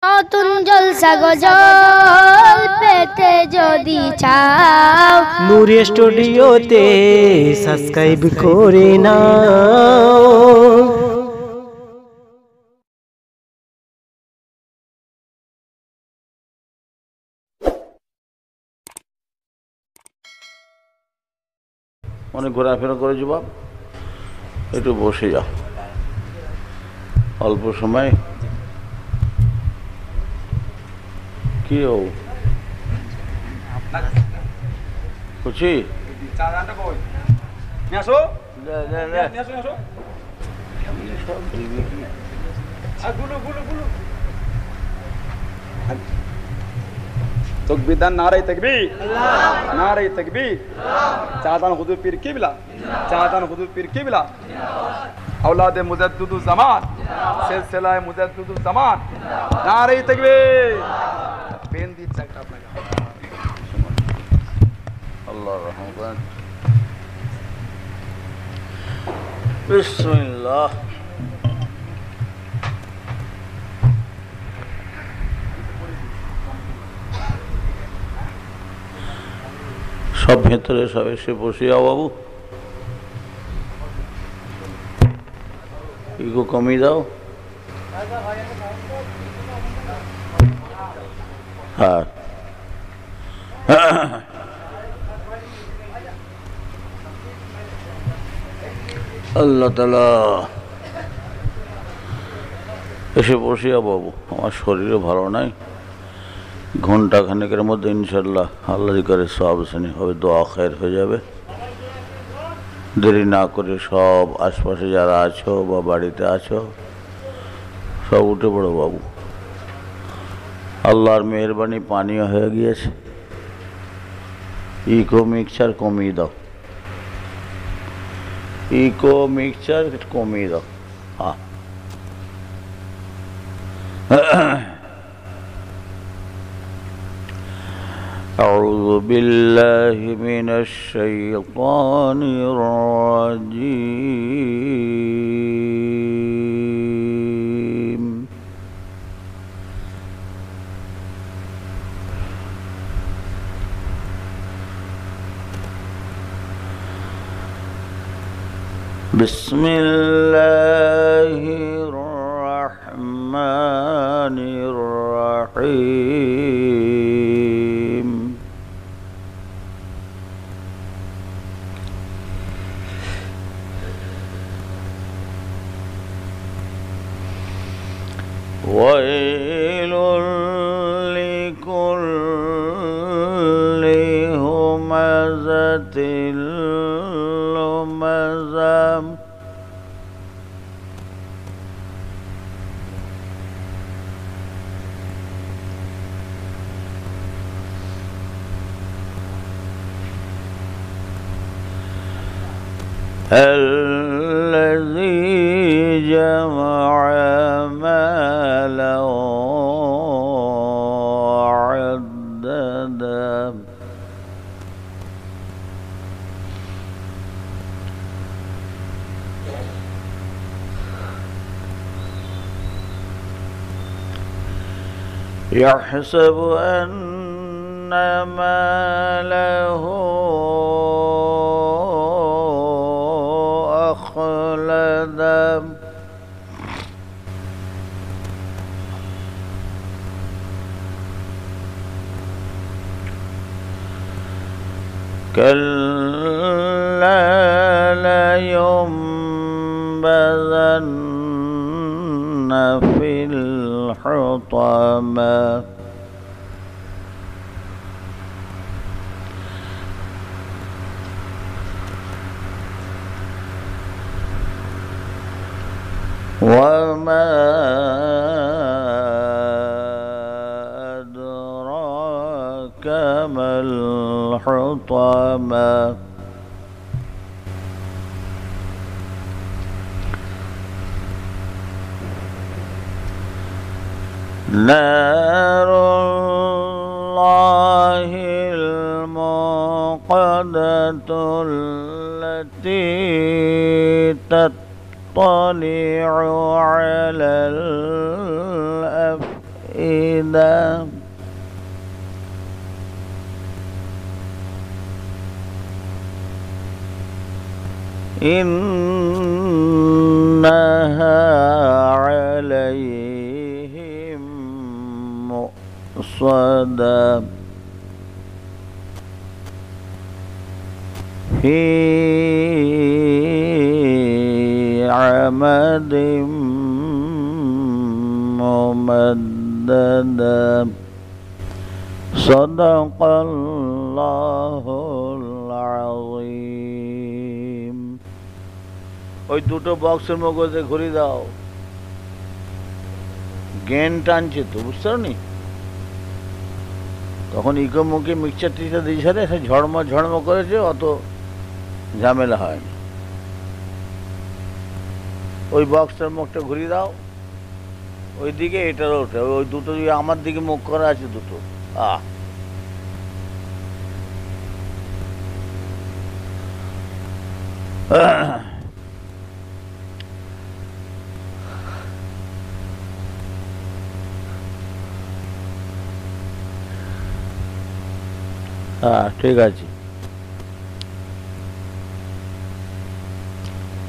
নতুন জলসা গজল পেতে যদি চাও নূরে স্টুডিওতে সাবস্ক্রাইব করে নাও। অনেক ঘোরাফেরা করেছি বাপ, একটু বসে যাও অল্প সময়। কি ও খুশি तकबीर नारे तकबीर नारे तकबीर चाहतान हुजूर पीर किबला चाहतान हुजूर पीर किबला औलाद मुजद्दिद ज़मान सिलसिला मुजद्दिद ज़मान नारे तकबीर बेनती चकटा अपना আল্লাহ রহমান বিসমিল্লাহ। সব ভেতরে সব এসে বসে যাও বাবু, ইগো কমিয়ে দাও। হ্যাঁ আল্লাহ তাআলা এসে বসে যাও বাবু, আমার শরীরও ভালো নাই। ঘন্টা খানেকের মধ্যে ইনশাল্লাহ আল্লাহ করে সব শ্রেণী হবে, দোয়া খায়ের হয়ে যাবে। দেরি না করে সব আশপাশে যারা আছো বা বাড়িতে আছো সব উঠে পড়ো বাবু। আল্লাহর মেহরবানি পানীয় হয়ে গিয়েছে, ইকো মিক্সচার কমিয়ে দাও, ইকো মিক্সচার কমিয়ে দাও। হ্যাঁ أعوذ بالله من الشيطان الرجيم بسم الله الرحمن الرحيم ويل لكل همزة لمزة الذي جمع مالا وعدده يحسب أن ماله أخلده كلا لينبذن في الحطمة وما أدراك ما الحطمة نار الله الموقدة التي تطلع على الأفئدة إذا إنها عليهم مؤصدة في عمد ممددة صدق الله العظيم ওই দুটো বক্সের মধ্যে ঘুরি দাও গেন টানছে তো বুঝতে পারনি তখন ইকো মুখে মিক্সচার টিচার দিয়েছে সে ঝড়ম করেছে অত ঝামেলা হয়নি ওই বক্সটার মুখটা ঘুরিয়ে দাও ওই দিকে এটারও ওঠে ওই দুটো দিকে আমার দিকে মুখ করা আছে দুটো হ্যাঁ ঠিক আছে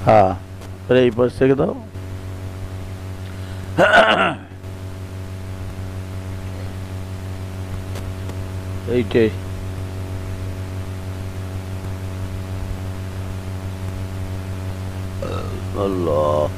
হ্যাঁ এই পাশ থেকে দাও এইটাই আল্লাহ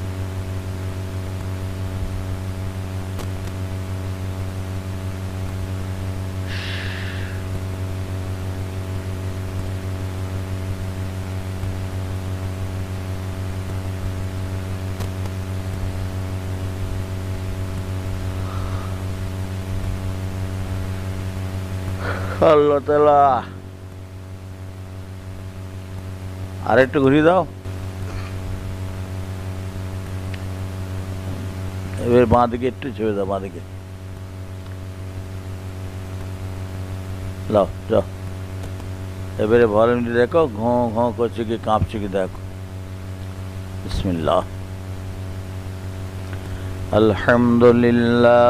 আল্লাহ তাআলা আর একটু ঘুরিয়ে দাও এবার বাঁ দিকে একটু ছেড়ে দাও বাঁ দিকে লাও যাও এবারে ভলিউমটি দেখো ঘঁ ঘঁ করছে কি কাঁপছে কি দেখো বিসমিল্লাহ আলহামদুলিল্লাহ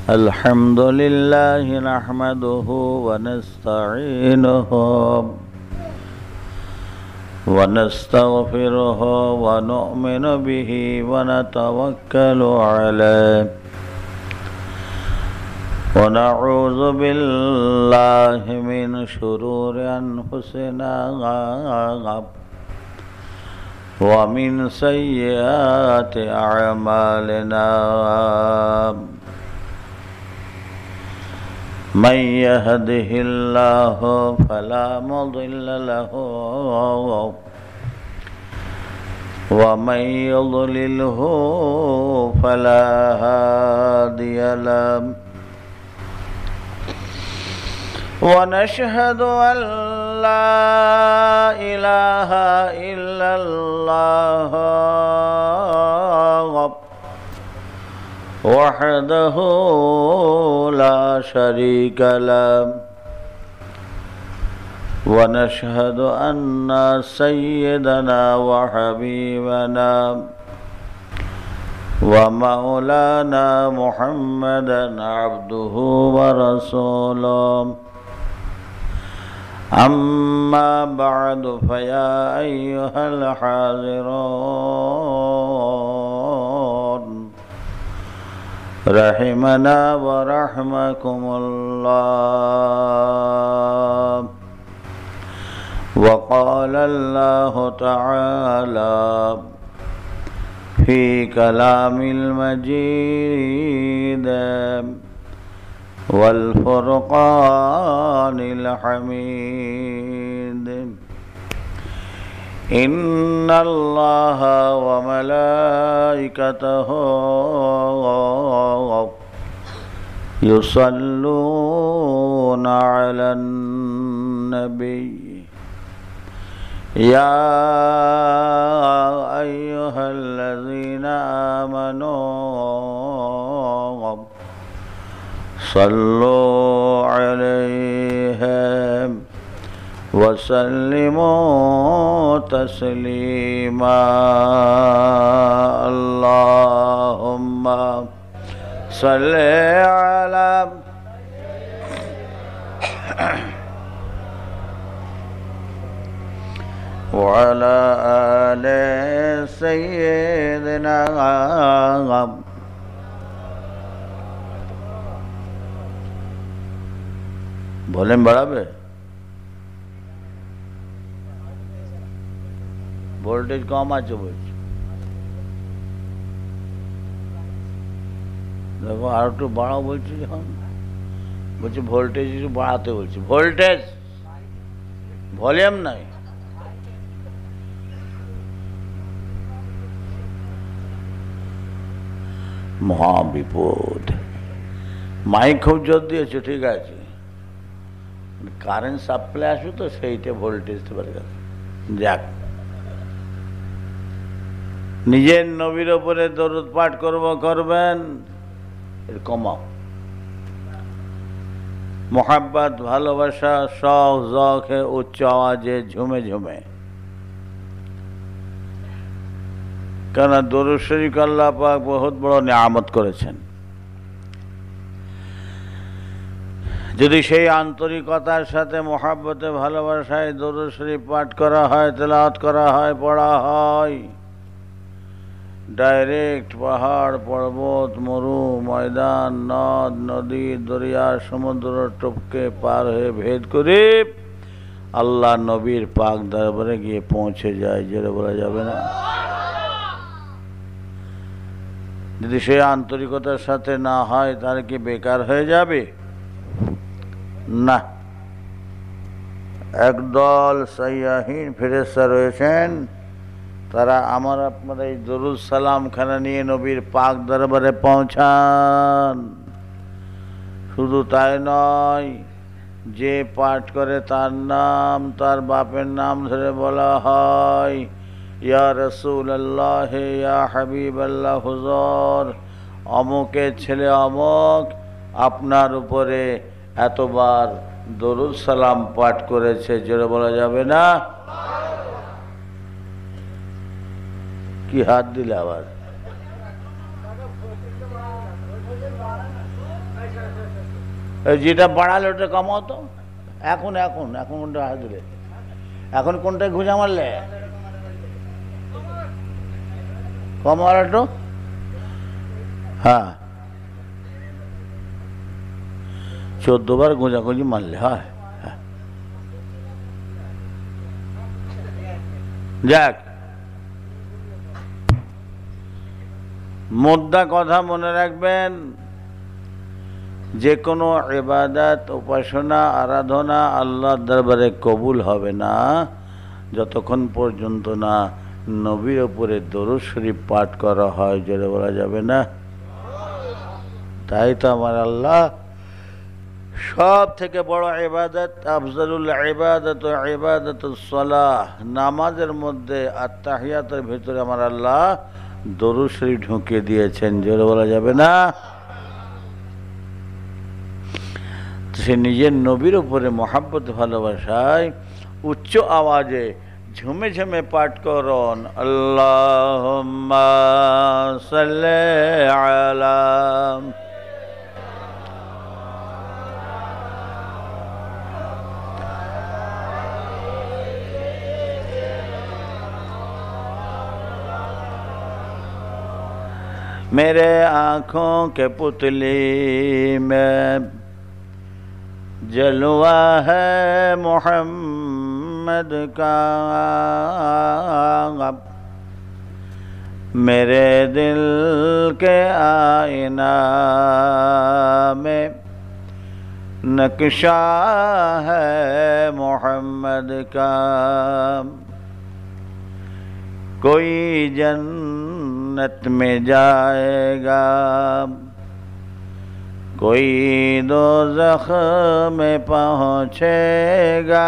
الحمد لله نحمده ونستعينه ونستغفره ونؤمن به ونتوكل عليه ونعوذ بالله من شرور أنفسنا ومن سيئات أعمالنا من يهده الله فلا مضل له ومن يضلله فلا هادي له ونشهد أن لا إله إلا الله وحده لا شريك له ونشهد أن سيدنا وحبيبنا ومولانا محمدا عبده ورسوله أما بعد فيا أيها الحاضرون رحمنا ورحمكم الله وقال الله تعالى في كلام المجيد والفرقان الحميد إن الله وملائكته يصلون على النبي يا أيها الذين آمنوا صلوا عليه وسلموا تسليما اللهم صل على وعلى آل سيدنا ভলিউম বাড়াবে ভোল্টেজ কম আছে বলছি দেখো আর একটু বাড়াও বলছি যখন বলছি ভোল্টেজ একটু বাড়াতে বলছি ভোল্টেজ ভলিউম নাই মহা বিপদ মাইক খুব জোর দিয়েছে ঠিক আছে কারেন্ট সাপ্লাই আসবে তো সেইটা ভোল্টেজ পারে যাক নিজের নবীর ওপরে দরুদ পাঠ করবেন কমাও মোহাব্বত ভালোবাসা শখ জখে উচ্চ আওয়াজে ঝুমে ঝুমে কেন দরুদ শরীফ আল্লাহ পাক বহুত বড় নিয়ামত করেছেন যদি সেই আন্তরিকতার সাথে মোহাব্বতে ভালোবাসায় দরুদ শরীফ পাঠ করা হয় তেলাওয়াত করা হয় পড়া হয় ডাইরেক্ট পাহাড় পর্বত মরু ময়দান নদ নদী দরিয়া সমুদ্র টপকে পার হয়ে ভেদ করে আল্লাহ নবীর পাক দরবারে গিয়ে পৌঁছে যায় যেটা বলা যাবে না যদি সেই আন্তরিকতার সাথে না হয় তাহলে কি বেকার হয়ে যাবে না একদল সাইয়াহীন ফেরেশতা রয়েছেন তারা আমার আপনার এই দরুদ সালাম খানা নিয়ে নবীর পাক দরবারে পৌঁছান শুধু তাই নয় যে পাঠ করে তার নাম তার বাপের নাম ধরে বলা হয় ইয়া রাসূলুল্লাহ ইয়া হাবিবাল্লাহ হুজুর অমুকের ছেলে অমুক আপনার উপরে এতবার দরুদ সালাম পাঠ করেছে জোরে বলা যাবে না কি হাত দিলে আবার যেটা বাড়ালে ওটা কমাও তো এখন এখন এখন কোনটা হাত দিলে এখন কোনটায় ঘুষা মারলে কমার একটু হ্যাঁ 14 বার গোঁজাগুঁজি মারলে হয় যাক মুদ্রা কথা মনে রাখবেন যে কোনো ইবাদত উপাসনা আরাধনা আল্লাহর দরবারে কবুল হবে না যতক্ষণ পর্যন্ত না নবীর উপরে দরুদ শরীফ পাঠ করা হয় যেটা বলা যাবে না তাই তো আমার আল্লাহ সব থেকে বড় ইবাদত আফজালুল ইবাদত ইবাদাতুস সালাহ নামাজের মধ্যে আত্তাহিয়াতের ভিতরে আমার আল্লাহ দরুদ শরীফ ঢুকিয়ে দিয়েছেন যেটা বলা যাবে না সে নিজের নবীর উপরে মহাব্বত ভালোবাসায় উচ্চ আওয়াজে ঝুমে ঝুমে পাঠ করুন আল্লাহুম্মা সাল্লি আলা मेरे आँखों के पुतली में जलवा है मोहम्मद का मेरे दिल के आईना में नक्शा है मोहम्मद का कोई जन्नत में जाएगा कोई दोज़ख में पहुँचेगा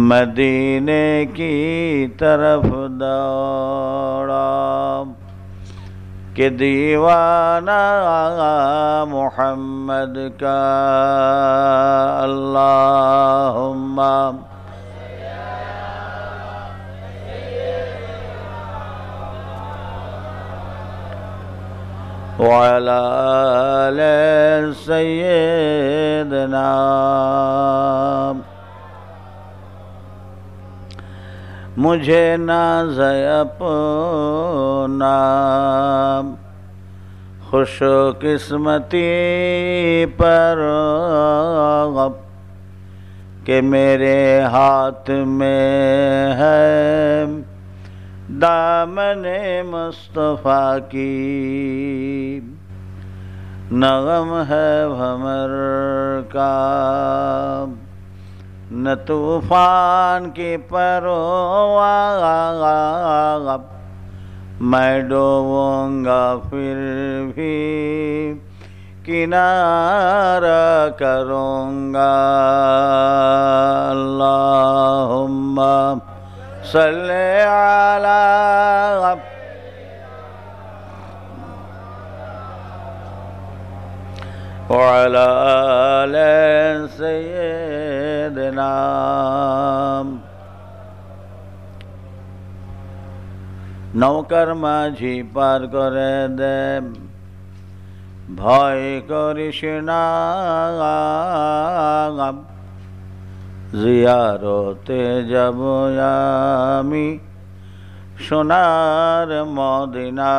मदीने की तरफ दौड़ा कि दीवाना मोहम्मद का। अल्लाहुम्मा वअला आले सय्यदना। मुझे नाज़ अपना खुशकिस्मती पर कि मेरे हाथ में है दामने मुस्तफ़ा की। नगम है भमर का न तूफान की परवाह। मैं डूबूंगा फिर भी किनारा करूँगा। अल्लाहुम्मा सल्ले अला वअला आले सय्यदना। নৌকার মাঝি পার করে দে ভয় করিস না। জিয়ারতে যাব আমি সোনার মদিনা।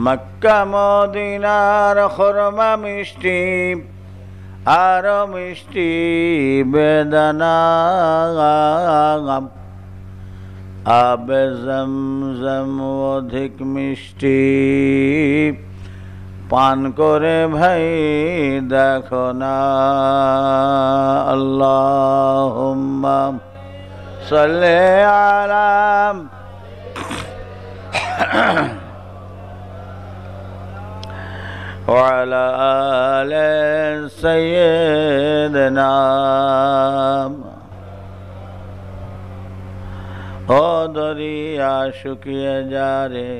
মক্কা মদিনার খুরমা মিষ্টি আর মিষ্টি বেদনা। আবে জমজম অধিক মিষ্টি পান করে ভাই দেখো না। আল্লাহুম্মা সাল্লি আলা وعلى آل سيدنا। ও দরিয়া শুকিয়ে যা রে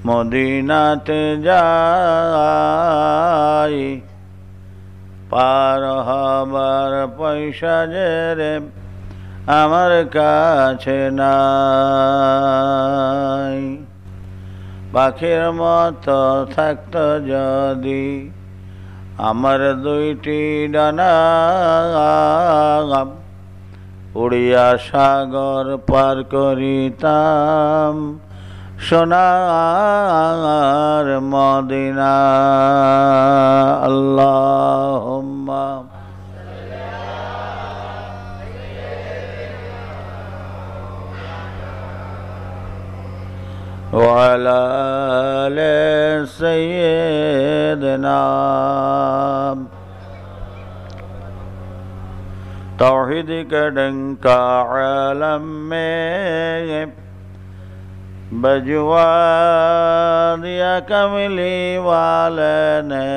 মদিনাতে যাই। পার হবার পয়সা যে রে আমার কাছে নাই। পাখির মতো থাকতো যদি আমার দুইটি ডানা। উড়িয়া সাগর পার করিতাম সোনার মদিনা। আল্লাহুম্মা وعلى آل سيدنا। तौहीद का डंका आलम में बजवा दिया कमली वाले ने।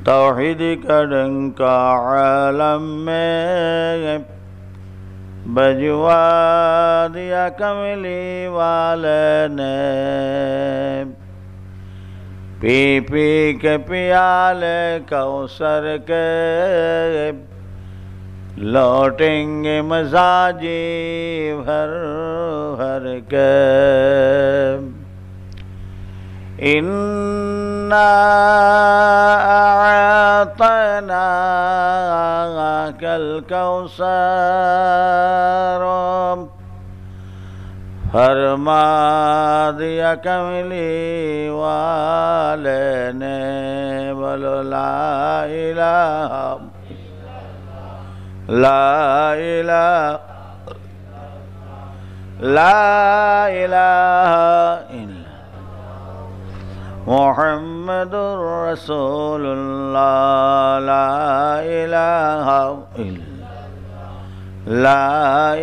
तौहीद का डंका आलम में बजवा दिया कमली वाले ने। पी पी के पियाले कौसर के लौटेंगे मजाजी भर भर के। इन्ना आतना कल कौसर फरमा दिया कमली वाले ने। बोलो ला इलाहा ला इलाहा इल्ला मुहम्मदुर रसूलुल्लाह। ला इलाहा इल्ला ला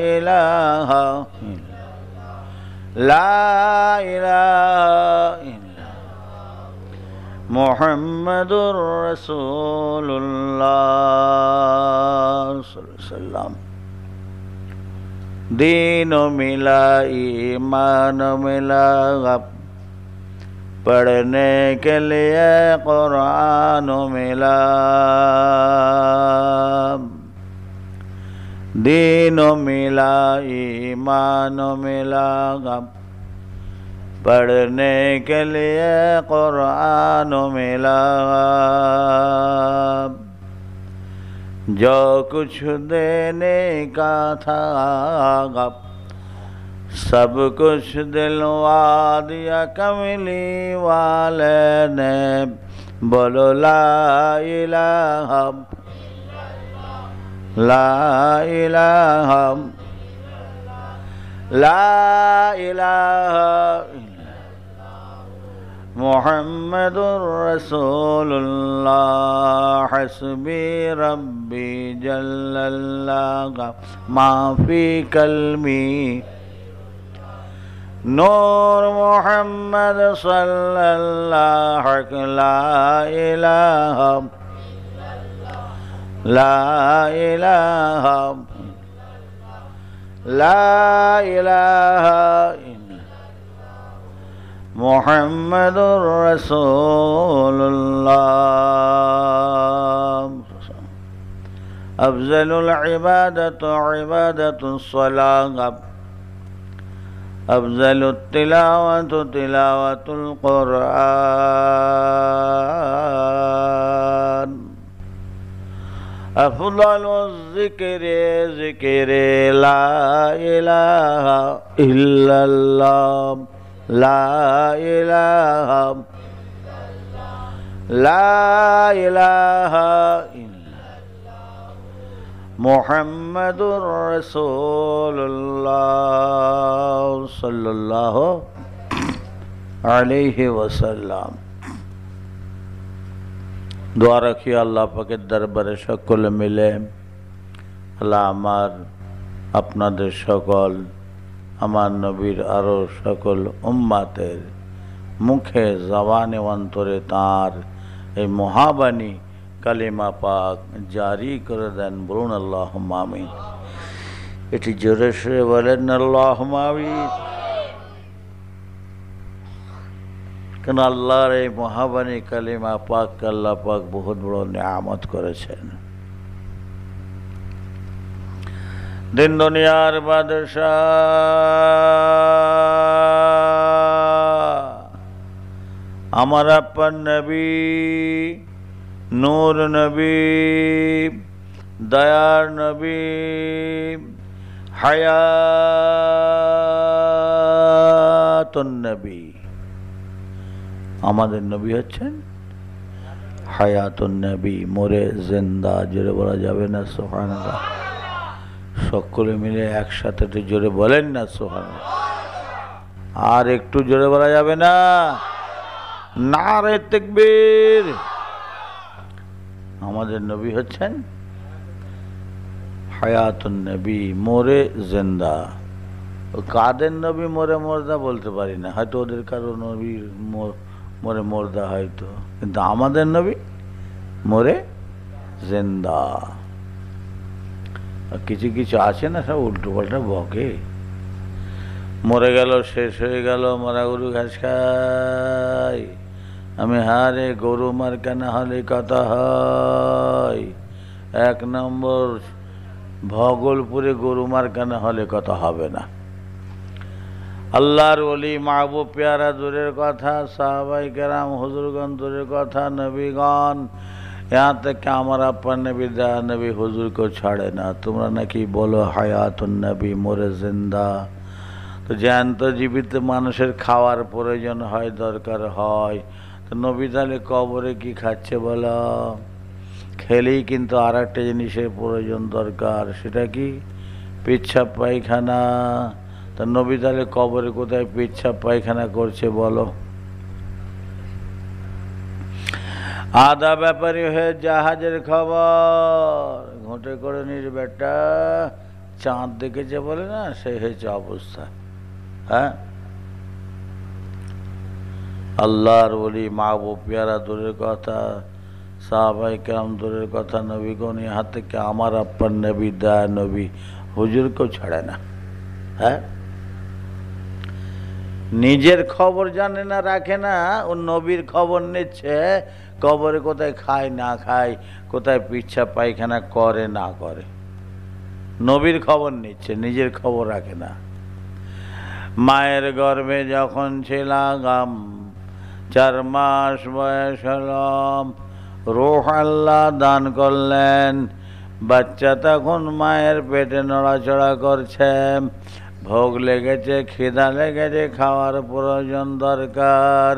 इलाहा ला इलाहा इल्ला मुहम्मदुर रसूलुल्लाह सल्लल्लाहु अलैहि वसल्लम। दीन मिला ईमान मिला, पढ़ने के लिए कुरान मिला। दीन मिला ईमान मिला, पढ़ने के लिए कुरान मिला। जो कुछ देने का था सब कुछ दिलवा दिया कमली वाले ने। बोलो ला इलाहा ला इलाहा ला इलाहा मुहम्मदुर रसूलुल्लाह हस्बी रब्बी जल्लल्लाह माफी कलमी। नूर मुहम्मद सल्लल्लाहु ला इलाहा ला इलाहा ला इलाहा मुहम्मदुर रसूलुल्लाह। अफजलुल इबादतु इबादतुस सलाह, अफजलुत तिलावतु तिलावतुल कुरआन, अफजलुज़ ज़िक्रि ज़िक्रि ला इलाहा इल्लल्लाह ला इलाहा ला इलाहा मुहम्मदुर रसूलुल्लाह सल्लल्लाहु अलैहि वसल्लम। দোয়া রাখি আল্লাহ পাকের দরবারে সকলে মিলে আল্লাহ আমার আপনাদের সকল আমার নবীর আরো সকল উম্মাতের মুখে জবানে অন্তরে তার এই মহাবাণী কালিমা পাক জারি করে দেন। বলুন আল্লাহুম্মা আমিন। এটি জোরে সরে বলেন আল্লাহুম্মা আমিন। কেন আল্লাহর এই মহাবাণী কালিমা পাক আল্লাহ পাক বহুত বড় নিয়ামত করেছেন। दिन दुनियार बादशाह আমার আপন নবী নূর নবী দয়ার নবী হায়াতুন নবী। আমাদের নবী হচ্ছেন হায়াতুন নবী, মরে জিন্দা। জোরে বলা যাবে না সুবহানাল্লাহ? সকলে মিলে একসাথে একটু জোরে বলেন না সুবহানাল্লাহ? আর একটু জোরে বলা যাবে না? নারে তাকবীর। আমাদের নবী হচ্ছেন হায়াতুন নবী, মরে জিন্দা। কাদের নবী মরে মর্দা বলতে পারি না, হয়তো ওদের কারো নবী মরে মর্দা হয়তো, কিন্তু আমাদের নবী মরে জিন্দা। কিছু কিছু আছে না সব উল্টো পাল্টা বকে, মরে গেল শেষ হয়ে গেল, মরা গরু ঘাস খায়, আমি হারে গরু মার কেনা হলে কথা হয়। 1 নম্বর ভগলপুরে গরু মার কেনা হলে কথা হবে না। আল্লাহর ওলি মাহবুব পেয়ারা দূরের কথা, সাহাবাই কেরাম হুজুরগণ দূরের কথা, নবীগণ, यहाँ तक कि हमारा अपन नबी दया नबी हुजूर को छाड़े ना। তোমরা নাকি বলো হায়াতুন নবী, মরে জিন্দা। তো জ্যান্ত জীবিত মানুষের খাওয়ার প্রয়োজন হয়, দরকার হয়, তো নবী তাহলে কবরে কি খাচ্ছে বলো? খেলেই কিন্তু আর একটা জিনিসের প্রয়োজন দরকার, সেটা কি? পেচ্ছাপ পায়খানা। তো নবী তাহলে কবরে কোথায় পেচ্ছাপ পায়খানা করছে বলো? আধা ব্যাপারী হয়ে জাহাজের খবর ঘুঁটে করে নিস বেটা, চাঁদ দেখেছে বলে না, সে হয়েছে অবস্থা। হ্যাঁ, আল্লাহর ওলি মাহবুব পেয়ারা দূরের কথা, সাহাবায়ে কেরাম দূরের কথা, নবীগণ, यहाँ तक कि আমার আপ্পার নবী দয়া নবী হুজুরকেও ছাড়ে না। হ্যাঁ, নিজের খবর জানে না, রাখে না, ও নবীর খবর নিচ্ছে কবরে কোথায় খায় না খায়, কোথায় পিচ্ছা পায়খানা করে না করে। নবীর খবর নিচ্ছে, নিজের খবর রাখে না। মায়ের গর্ভে যখন ছিলাম, 4 মাস বয়স হলাম, রূহ আল্লাহ দান করলেন। বাচ্চা তখন মায়ের পেটে নড়াচড়া করছে, ভোগ লেগেছে, খিদা লেগেছে, খাওয়ার প্রয়োজন দরকার।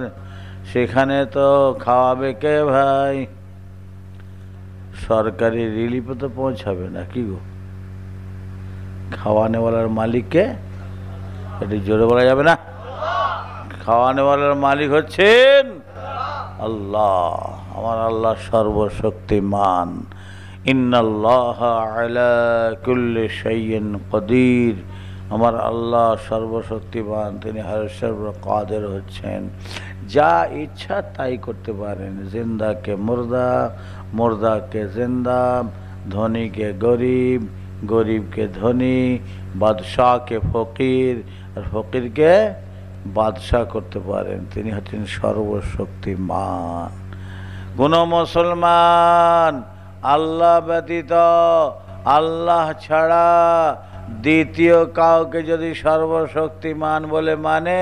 সেখানে তো খাওয়াবে কে ভাই? সরকারি রিলিফে তো পৌঁছাবে না, কি গো? খাওয়ানেওয়ালার মালিককে এটি জোরে বলা যাবে না? খাওয়ানেওয়ালার মালিক হচ্ছেন আল্লাহ। আমার আল্লাহ সর্বশক্তিমান। ইন্নাল্লাহা আলা কুল্লি শাইইন কদির। আমার আল্লাহ সর্বশক্তিমান, তিনি হরসর্ব কাদের হচ্ছেন, যা ইচ্ছা তাই করতে পারেন। জিন্দাকে মুর্দা, মুর্দাকে জিন্দা, ধনীকে গরিব, গরিবকে ধনী, বাদশাহকে ফকির, আর ফকিরকে বাদশাহ করতে পারেন। তিনি হচ্ছেন সর্বশক্তিমান। কোন মুসলমান আল্লাহ ব্যতীত, আল্লাহ ছাড়া দ্বিতীয় কাউকে যদি সর্বশক্তিমান বলে মানে,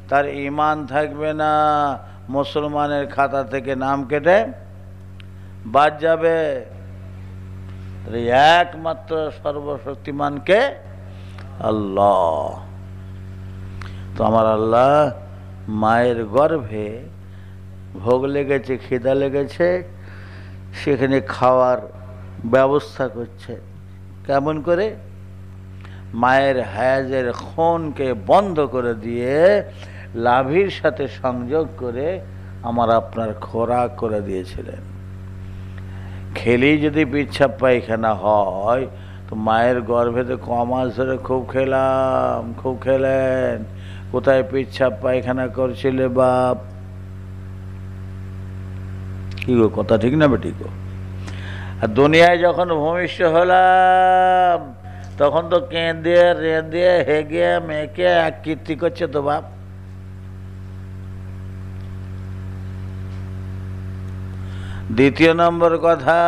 তার ঈমান থাকবে না, মুসলমানের খাতা থেকে নাম কেটে বাদ যাবে। একমাত্র সর্বশক্তিমানকে আল্লাহ। তো আমার আল্লাহ মায়ের গর্ভে ভোগ লেগেছে, খিদা লেগেছে, সেখানে খাওয়ার ব্যবস্থা করছে। কেমন করে? মায়ের হায়াজের খুনকে বন্ধ করে দিয়ে লাভির সাথে সংযোগ করে আমার আপনার খোরাক করে দিয়েছিলেন। খেলেই যদি পিচ্ছাপ পায়খানা হয়, তো মায়ের গর্ভেতে কমাস ধরে খুব খেলাম, খুব খেলেন। কোথায় পিচ্ছাপ পায়খানা করছিলে বাপ? কি গো, কথা ঠিক না বেটি গো? আর দুনিয়ায় যখন ভূমিষ্ঠ হলাম, তখন তো কেঁদে রেঁদে হেগে মেকে এক কীর্তি করছে তো বাপ। দ্বিতীয় নম্বর কথা,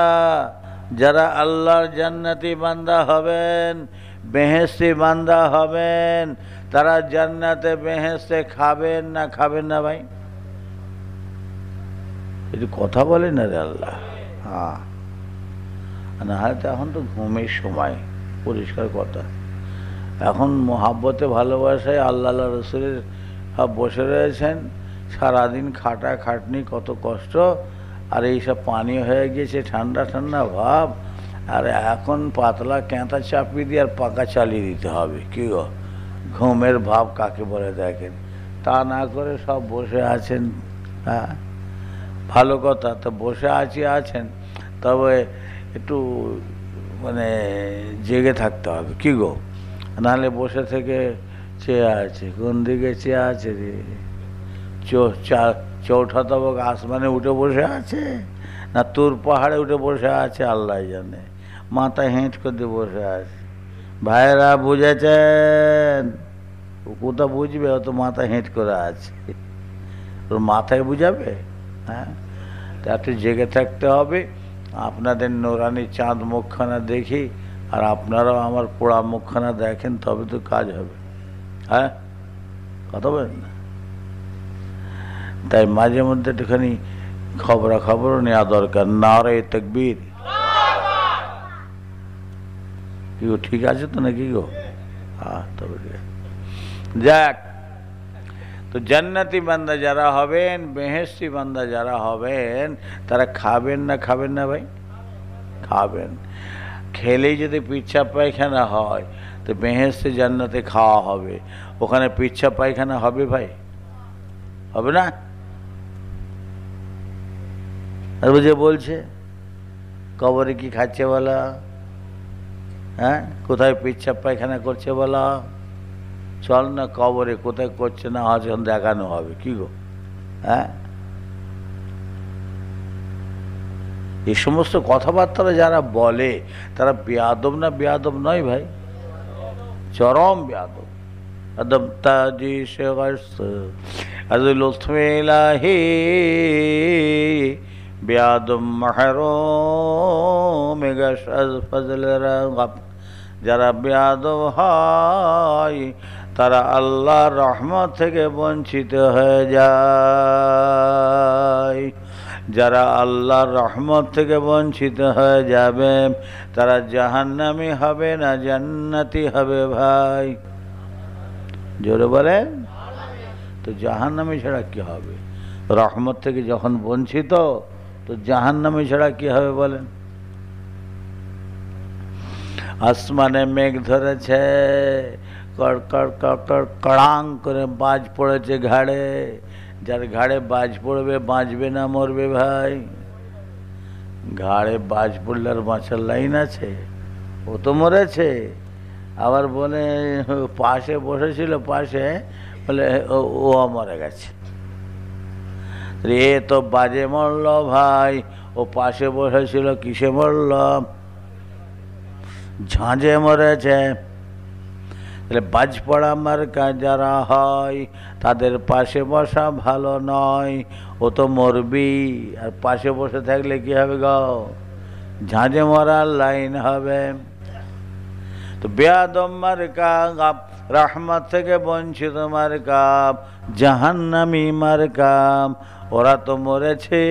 যারা আল্লাহর জান্নাতি বান্দা হবেন, বেহেশতি বান্দা হবেন, তারা জান্নাতে বেহেশতে খাবেন না খাবেন না ভাই? একটু কথা বলে না রে আল্লাহ। হ্যাঁ, না হয়তো এখন তো ঘুমের সময়, পরিষ্কার কথা। এখন মোহাব্বতে ভালোবাসায় আল্লাহ রসুলের সব বসে রয়েছেন, সারাদিন খাটা খাটনি, কত কষ্ট, আর এইসব পানি হয়ে গিয়েছে ঠান্ডা ঠান্ডা ভাব, আর এখন পাতলা ক্যাঁতা চাপিয়ে দিয়ে আর পাকা চালিয়ে দিতে হবে। কি গো, ঘুমের ভাব কাকে বলে দেখেন। তা না করে সব বসে আছেন। হ্যাঁ, ভালো কথা, তো বসে আছেন, তবে একটু মানে জেগে থাকতে হবে। কি গো, নাহলে বসে থেকে চেয়ে আছে, কোন দিকে চেয়ে আছে রে? চৌঠা তবক আসমানে উঠে বসে আছে, না তুর পাহাড়ে উঠে বসে আছে আল্লাহ জানে। মাথা হেঁট করে বসে আছে। ভাইয়েরা বুঝেছেন? ও কোথা বুঝবে? ও তো মাথা হেঁট করে আছে, ওর মাথায় বুঝাবে? হ্যাঁ, তা একটু জেগে থাকতে হবে। আপনাদের নোরানি চাঁদ মুখখানা দেখি, আর আপনারাও আমার পোড়া মুখখানা দেখেন, তবে তো কাজ হবে। হ্যাঁ, কথা বলেন না? তাই মাঝে মধ্যে একটুখানি খবরাখবরও নেওয়া দরকার। নারে তাকবীর। কি গো, ঠিক আছে তো নাকি গো? হ্যাঁ, তবে যাক। তো জান্নাতি বান্দা যারা হবেন, বেহেশতি বান্দা যারা হবেন, তারা খাবেন না খাবেন না ভাই? খাবেন। খেলেই যদি পিচ্ছাপ পায়খানা হয়, তো বেহেশতে জান্নাতে খাওয়া হবে, ওখানে পিচ্ছাপ পায়খানা হবে ভাই? হবে না? আর বুঝে বলছে কবরে কি খাচ্ছে বলা? হ্যাঁ, কোথায় পিচ্ছাপ পায়খানা করছে বলা? চল না কবরে কোথায় করছে না হচ্ছে দেখানো হবে। কি গো, হ্যাঁ, এই সমস্ত কথাবার্তা যারা বলে, তারা বেয়াদব না বেয়াদব নয় ভাই? চরম বেয়াদব। अदब ताजिश गश्त अज लुत्फ इलाही बेयादब महरूम गश अज फजल रगब। যারা বেয়াদব হয় তারা আল্লাহর রহমত থেকে বঞ্চিত হয়ে যায়। যারা আল্লাহর রহমত থেকে বঞ্চিত হয়ে যাবে তারা জাহান্নামী হবে না জান্নাতি হবে ভাই। জোরে বলেন তো জাহান্নামী ছাড়া কি হবে? রহমত থেকে যখন বঞ্চিত তো জাহান্নামী ছাড়া কি হবে বলেন? আসমানে মেঘ ধরেছে, কড় কড় কড় কড় কড়াং করে বাজ পড়েছে ঘাড়ে। যার ঘাড়ে বাজ পড়বে বাঁচবে না মরবে ভাই? ঘাড়ে বাজ পড়লে আর বাঁচার লাইন আছে? ও তো মরেছে। আবার বলে পাশে বসেছিল, পাশে বলে ও মরে গেছে। এ তো বাজে মরল ভাই, ও পাশে বসেছিল কিসে মরল? ঝাঁঝে মরেছে। তাহলে বাজ পড়া মার্কা যারা হয় তাদের পাশে বসা ভালো নয়। ও তো মরবি, আর পাশে বসে থাকলে কি হবে গো? ঝাঁঝে মরার লাইন হবে। তো বেয়াদব মার্কা রহমত থেকে বঞ্চিত মার্কা, জাহান্নামী মার্কা। ওরা তো মরেছে।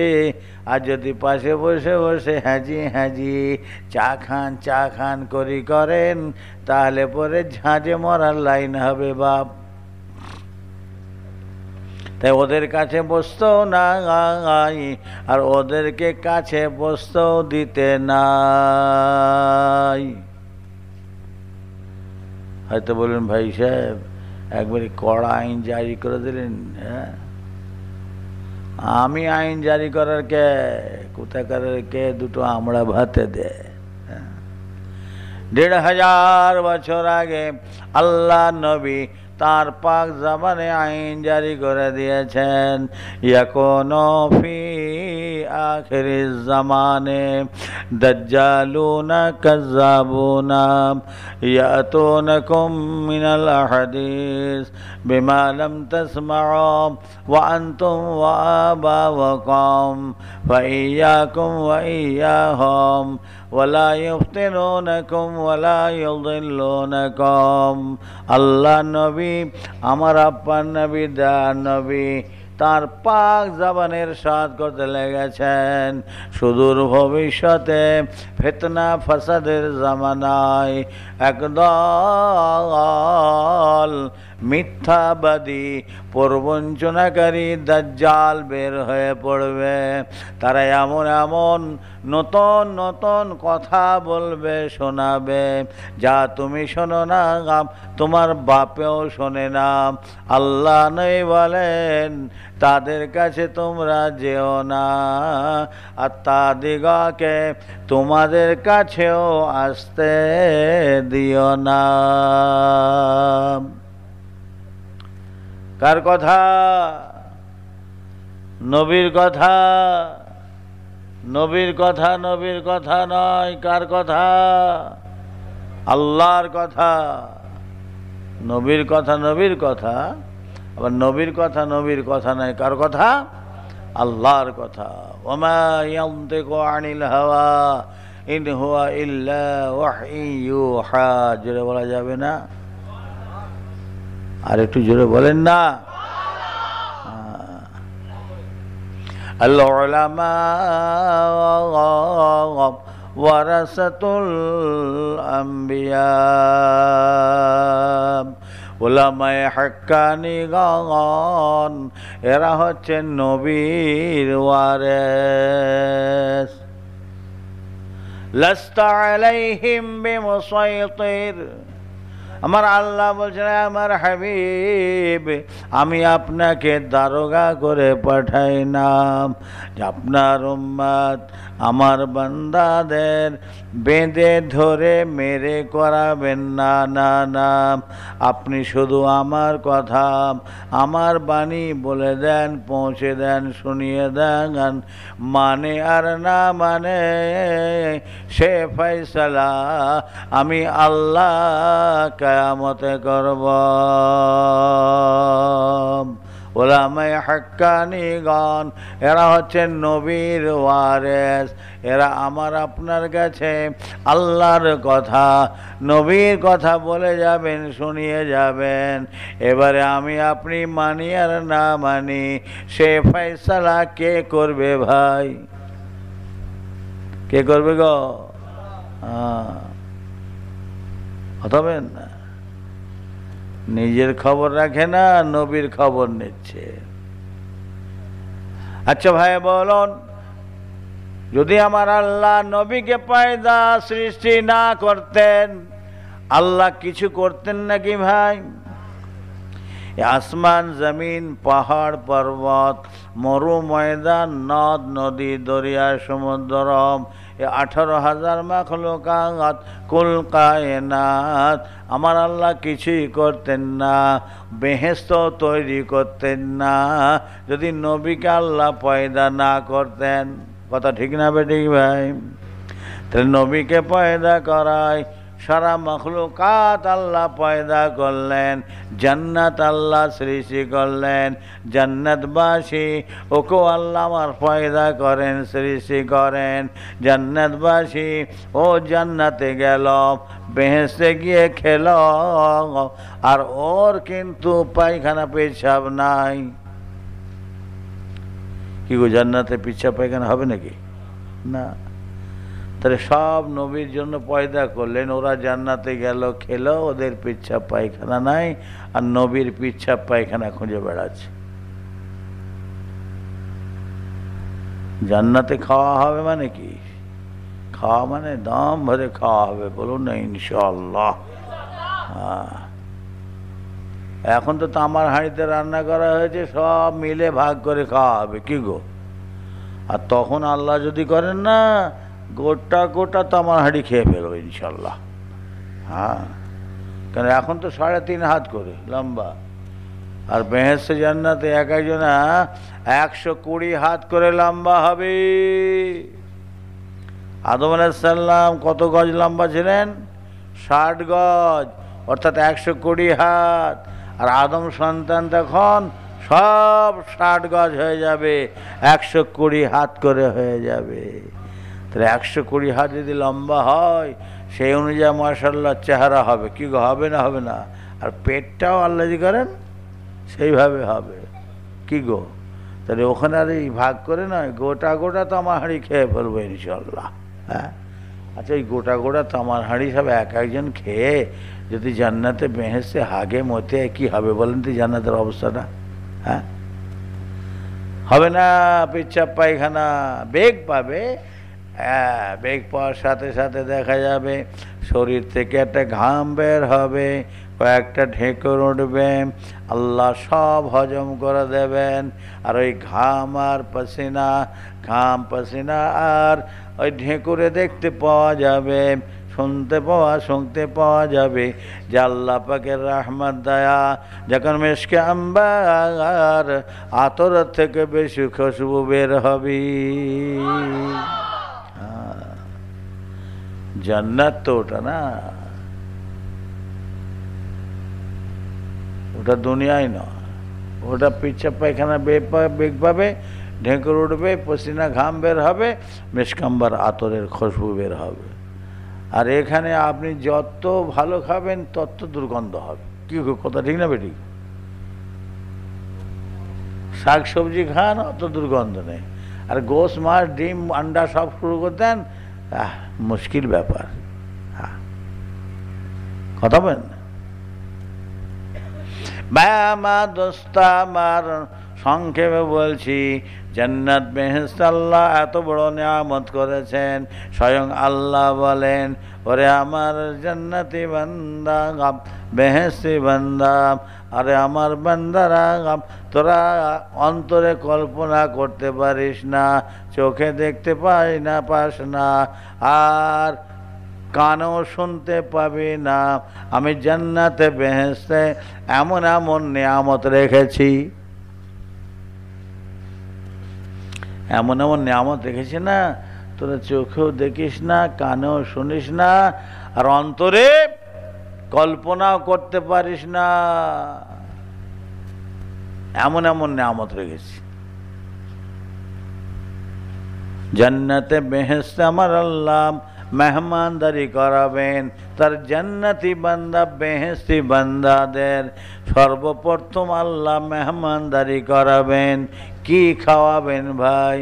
আর যদি পাশে বসে বসে হাজি হাজি চা খান করেন তাহলে পরে ঝাঁঝে মরার লাইন হবে বাপ। তাই ওদের কাছে বসতেও না, আর ওদেরকে কাছে বসতেও দিতে নাই। হয়তো বলুন ভাই সাহেব একবারে কড়া আইন জারি করে দিলেন। হ্যাঁ, আমি আইন জারি করার কে? কোথাকার কে দুটো আমরা ভাতে দেয়। ১৫০০ বছর আগে আল্লাহ নবী তার পাক জবানে আইন জারি করে দিয়েছেন, ইয়াকুনু ফি আখিরিজ জামানে দাজ্জালুনা কাজ্জাবুনা ইয়াতুনাকুম মিনাল আহাদিস বিমা লাম তাসমাউ ওয়া আনতুম ওয়া আবাউকুম ফাইয়াকুম ওয়া ইয়াহুম ওয়ালা ইফতিনুনাকুম ওয়ালা ইউদিল্লুনাকুম। আল্লাহ নবী, আমার আব্বার নবী, দয়ার নবী, তার পাক জবানের সাদ করতে লেগেছেন সুদূর ভবিষ্যতে ফিতনা ফাসাদের জামানায় একদল মিথ্যাবাদী প্রবঞ্চনাকারী দাজ্জাল বের হয়ে পড়বে। তারা এমন এমন নতুন নতুন কথা বলবে, শোনাবে, যা তুমি শোনো না, তোমার বাপেও শোনে না। আল্লাহ নই বলেন তাদের কাছে তোমরা যেও না, আর তাদিগকে তোমাদের কাছেও আসতে দিও না। কার কথা? নবীর কথা। নবীর কথা, নবীর কথা নয়। কার কথা? আল্লাহর কথা। নবীর কথা নবীর কথা, আবার নবীর কথা নবীর কথা নয়। কার কথা? আল্লাহর কথা। ওমা ইয়ানতিকু আনিল হাওয়া ইন হুয়া ইল্লা ওয়াহয়ু ইউহা। জোরে বলা যাবে না? আর একটু জোরে বলেন না। আল উলামা ওয়ারাসাতুল আম্বিয়া। উলামায়ে হাক্কানিগণ এরা হচ্ছেন নবীর ওয়ারিস। লাস্তা আলাইহিম বিমুসাইতির। আমার আল্লাহ বলছেন, আমার হাবিব, আমি আপনাকে দারোগা করে পাঠাই না। আপনার উম্মত আমার বান্দাদের বেঁধে ধরে মেরে করাবেন না, না না। আপনি শুধু আমার কথা, আমার বাণী বলে দেন, পৌঁছে দেন, শুনিয়ে দেন। মানে আর না মানে সে ফয়সালা আমি আল্লাহ কিয়ামতে করব। ওলামায়ে হাক্কানীগণ এরা হচ্ছেন নবীর ওয়ারেস। এরা আমার আপনার কাছে আল্লাহর কথা, নবীর কথা বলে যাবেন, শুনিয়ে যাবেন। এবারে আমি আপনি মানি আর না মানি, সে ফয়সালা কে করবে ভাই? কে করবে গো? হবেন না। নিজের খবর রাখে না, নবীর খবর নিচ্ছে। আচ্ছা ভাই বলুন, যদি আমার আল্লাহ নবীকে পয়দা সৃষ্টি না করতেন, আল্লাহ কিছু করতেন নাকি ভাই? আসমান জমিন পাহাড় পর্বত মরু ময়দান নদ নদী দরিয়া সমুদ্র 18,000 মাখলুকাত কুল কায়নাত আমার আল্লাহ কিছুই করতেন না, বেহেশত তৈরি করতেন না যদি নবীকে আল্লাহ পয়দা না করতেন। কথা ঠিক না বেঠিক ভাই? তাহলে নবীকে পয়দা করায় সারা মখলুকাত আল্লাহ পয়দা করলেন, জান্নাত আল্লাহ সৃষ্টি করলেন, জান্নাতবাসী ওকেও আল্লাহ আমার পয়দা করেন, সৃষ্টি করেন। জান্নাতবাসী ও জান্নাতে গেল, বেহেশতে গিয়ে খেল, আর ওর কিন্তু পায়খানা পেছাব নাই। কি গো, জান্নাতে পিচ্ছা পায়খানা হবে নাকি? না। তাহলে সব নবীর জন্য পয়দা করলেন, ওরা জান্নাতে গেল, খেলো, ওদের পিচ্ছাপ পায়খানা নাই, আর নবীর পিচ্ছাপ পায়খানা খুঁজে বেড়াচ্ছে। জান্নাতে খাওয়া হবে মানে কি? খাওয়া মানে দম ভরে খাওয়া হবে, বলুন না ইনশাআল্লাহ। হ্যাঁ, এখন তো তামার হাঁড়িতে রান্না করা হয়েছে, সব মিলে ভাগ করে খাওয়া হবে। কি গো, আর তখন আল্লাহ যদি করেন না, গোটা গোটা তামার হাঁড়ি খেয়ে ফেলবো ইনশাল্লাহ। হ্যাঁ, কেন এখন তো 3.5 হাত করে লম্বা, আর বেহেশতে জান্নাতে এক একজনা 120 হাত করে লম্বা হবে। আদম আলাইহিস সালাম কত গজ লম্বা ছিলেন? 60 গজ, অর্থাৎ 120 হাত। আর আদম সন্তান তখন সব 60 গজ হয়ে যাবে, 120 হাত করে হয়ে যাবে। তাহলে 120 হাত যদি লম্বা হয়, সেই অনুযায়ী মাশাআল্লাহ চেহারা হবে। কি হবে না? হবে না? আর পেটটাও আল্লাহ যদি করেন সেইভাবে হবে। কি গো, তাহলে ওখানে আর এই ভাগ করে নয়, গোটা গোটা তামার হাঁড়ি খেয়ে ফেলবো ইনশাল্লাহ। হ্যাঁ, আচ্ছা, এই গোটা গোটা তামার হাঁড়ি সব এক একজন খেয়ে যদি জান্নাতে বেহেশতে হাগে মতে, কি হবে বলেন তো জান্নাতের অবস্থাটা? হ্যাঁ, হবে না? পেচ্ছাপ পায়খানা বেগ পাবে। হ্যাঁ, বেগ পাওয়ার সাথে সাথে দেখা যাবে শরীর থেকে একটা ঘাম বের হবে, কয়েকটা ঢেকুর উঠবে, আল্লাহ সব হজম করে দেবেন। আর ওই ঘাম আর পাসিনা, ঘাম পাসিনা আর ওই ঢেকুরে দেখতে পাওয়া যাবে, শুনতে পাওয়া যাবে যে আল্লাহ পাকের রহমত দয়া, যখন মেশকে আম্বার আতর থেকে বেশি খুশবু বের হবে। জান্নাত তো ওটা না, ওটা দুনিয়ায় নয়। ওটা পিচ্ছা পায়খানা বেগ পাবে, ঢেকুর উঠবে, পসিনা ঘাম বের হবে, মেশকাম্বার আতরের খুশবু বের হবে। আর এখানে আপনি যত ভালো খাবেন তত দুর্গন্ধ হবে। কি কথা ঠিক না বেটি? শাক সবজি খান, অত দুর্গন্ধ নেই। আর গোশ মাছ ডিম আন্ডা সব শুরু করতেন, মুশকিল ব্যাপার। হ্যাঁ, কথা বলেন না? মা দোস্তা আমার সংক্ষেপে বলছি, জান্নাত বেহেশত আল্লাহ এত বড় নিয়ামত করেছেন, স্বয়ং আল্লাহ বলেন, ওরে আমার জান্নাতি বান্দা, বেহেশতি বান্দা, আরে আমার বান্দারা, তোরা অন্তরে কল্পনা করতে পারিস না, চোখে দেখতে পাস না, আর কানেও শুনতে পাবি না। আমি জান্নাতে বেহেশতে এমন এমন নিয়ামত রেখেছি, এমন এমন নিয়ামত রেখেছি না, তোরা চোখেও দেখিস না, কানেও শুনিস না, আর অন্তরে কল্পনাও করতে পারিস না, এমন এমন নিয়ামত রেখেছি। জান্নাতে বেহেশতে আমার আল্লাহ মেহমানদারি করাবেন। তার জান্নাতি বান্দা বেহেশতি বান্দাদের সর্বপ্রথম আল্লাহ মেহমানদারি করাবেন। কি খাওয়াবেন ভাই?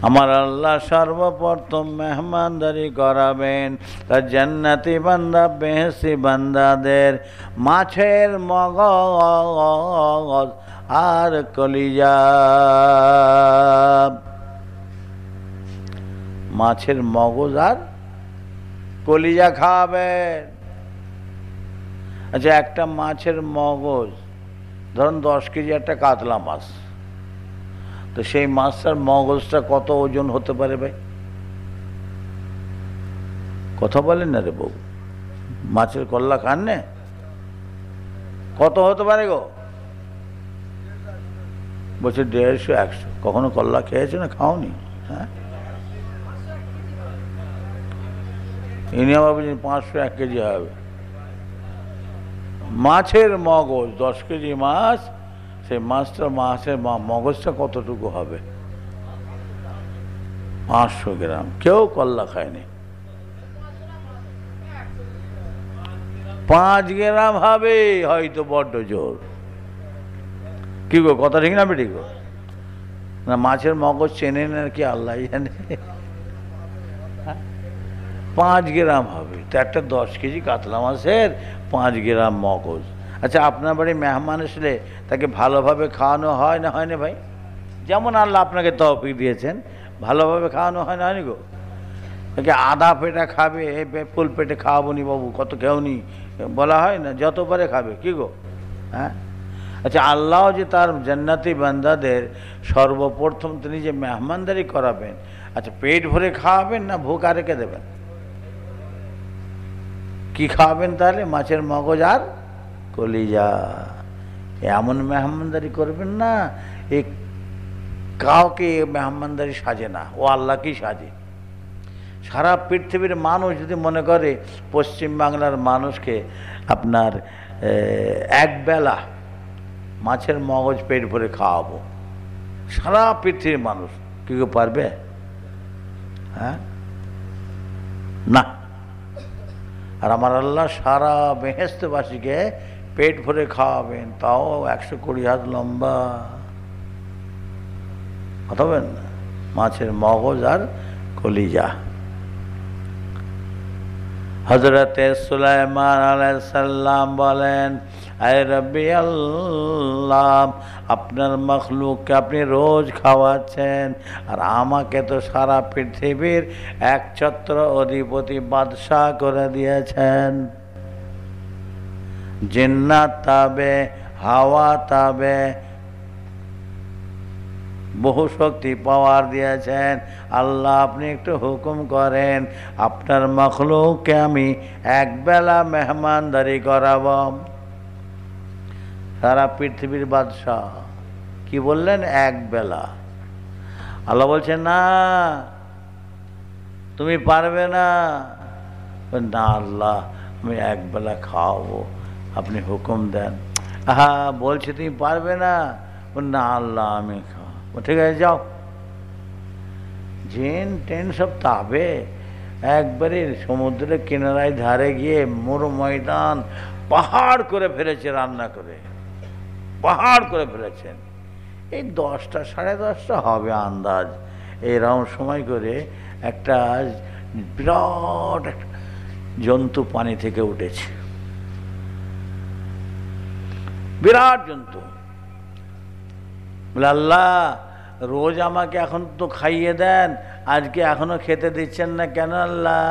আমার আল্লাহ সর্বপ্রথম মেহমানদারি করাবেন তার জান্নাতি বান্দা বেহেশতি বান্দাদের মাছের মগজ আর কলিজা। মাছের মগজ আর কলিজা খাওয়াবেন। আচ্ছা, একটা মাছের মগজ ধরুন 10 কেজি একটা কাতলা মাছ, তো সেই মাছটার মগজটা কত ওজন হতে পারে ভাই? কথা বলেন না রে বউ, মাছের কল্লা খান না? কত হতে পারে গো? বলছে 150-100। কখনো কল্লা খেয়েছো না? খাওনি? হ্যাঁ, ইনি আবার বলছেন 500-1 কেজি হবে। মাছের মগজ 10 কেজি মাছ, সেই মাছটার মাছের মগজটা কতটুকু হবে? 500 গ্রাম। কেউ কল্লা খায়নি। 5 গ্রাম হবে হয়তো, বড্ড জোর। কি গো, কথা ঠিক না বেটি গো? না, মাছের মগজ চেনে না কি আল্লাহ জানে। 5 গ্রাম হবে তো একটা 10 কেজি কাতলা মাছের 5 গ্রাম মগজ। আচ্ছা, আপনার বাড়ি মেহমান আসলে তাকে ভালোভাবে খাওয়ানো হয় না হয় না ভাই? যেমন আল্লাহ আপনাকে তৌফিক দিয়েছেন, ভালোভাবে খাওয়ানো হয় না হয়নি গো? তাকে আধা পেটা খাবে, ফুল পেটে খাওয়াবো নি বাবু, কত খেও নি বলা হয় না? যত পারে খাবে। কি গো? হ্যাঁ। আচ্ছা, আল্লাহ যে তার জান্নাতি বান্দাদের সর্বপ্রথম তিনি যে মেহমানদারি করাবেন, আচ্ছা পেট ভরে খাওয়াবেন না ভোকা রেখে দেবেন? কি খাওয়াবেন তাহলে? মাছের মগজ আর কলিজা। এমন মেহমানদারি করবেন না, এ কাউকে মেহমানদারি সাজে না, ও আল্লাহকেই সাজে। সারা পৃথিবীর মানুষ যদি মনে করে পশ্চিমবাংলার মানুষকে আপনার একবেলা মাছের মগজ পেট ভরে খাওয়াবো, সারা পৃথিবীর মানুষ কি কেউ পারবে? হ্যাঁ, না। আর আমার আল্লাহ সারা বেহেশতবাসীকে পেট ভরে খাওয়াবেন, তাও 120 হাত লম্বা। কথা বলেন না? মাছের মগজ আর কলিজা। হযরতে সুলাইমান আলাইহিস সালাম বলেন, আয় রব্বি আল্লাহ, আপনার মখলুককে আপনি রোজ খাওয়াচ্ছেন, আর আমাকে তো সারা পৃথিবীর একছত্র অধিপতি বাদশাহ করে দিয়েছেন। জিন্নাত তাবে, হাওয়া তাবে, বহু শক্তি পাওয়ার দিয়েছেন। আল্লাহ আপনি একটু হুকুম করেন, আপনার মখলুককে আমি একবেলা মেহমানদারি করাব। সারা পৃথিবীর বাদশাহ কি বললেন? একবেলা। আল্লাহ বলছেন না, তুমি পারবে না। না আল্লাহ, আমি একবেলা খাওয়াবো, আপনি হুকুম দেন। হা বলছে তুমি পারবে না। না আল্লাহ, আমি খাওয়াবো। ঠিক আছে, যাও। জিন টেন সব তাবে একবারে সমুদ্রের কিনারায় ধারে গিয়ে মোর ময়দান পাহাড় করে ফেলেছে, রান্না করে পাহাড় করে ফেলেছেন। এই 10টা 10:30 হবে আন্দাজ। এরকম সময় করে একটা বিরাট একটা জন্তু পানি থেকে উঠেছে, বিরাট জন্তু। বলে আল্লাহ, রোজ আমাকে এখন তো খাইয়ে দেন, আজকে এখনো খেতে দিচ্ছেন না কেন আল্লাহ?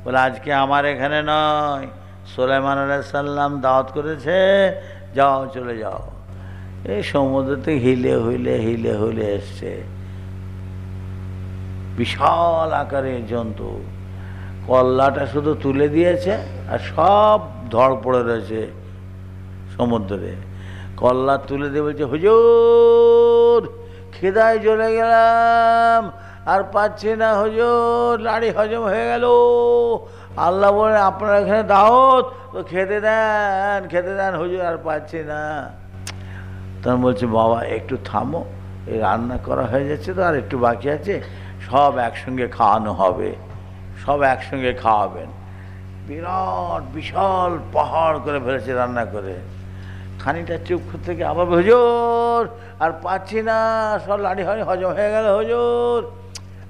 বলে আজকে আমার এখানে নয়, সুলাইমান আলাইহিস সালাম দাওয়াত করেছে, যাও চলে যাও। এই সমুদ্রতে হিলে হইলে এসছে, বিশাল আকারের জন্তু। কল্লাটা শুধু তুলে দিয়েছে আর সব ধড় পড়ে রয়েছে সমুদ্রে। কল্লা তুলে দিয়ে বলছে, হুজুর খিদায় চলে গেলাম, আর পাচ্ছি না হুজুর, লাড়ি হজম হয়ে গেল, আল্লাহ বলে আপনারা এখানে দাওয়াত, তো খেতে দেন হুজুর, আর পাচ্ছি না। তখন বলছে বাবা একটু থামো, এই রান্না করা হয়ে যাচ্ছে তো, আর একটু বাকি আছে, সব একসঙ্গে খাওয়ানো হবে, সব একসঙ্গে খাওয়াবেন। বিরাট বিশাল পাহাড় করে ফেলেছে রান্না করে। খানিকটা চুপ থেকে আবার হুজুর আর পাচ্ছি না, সব লাড়ি হাড়ি হজম হয়ে গেল হুজুর।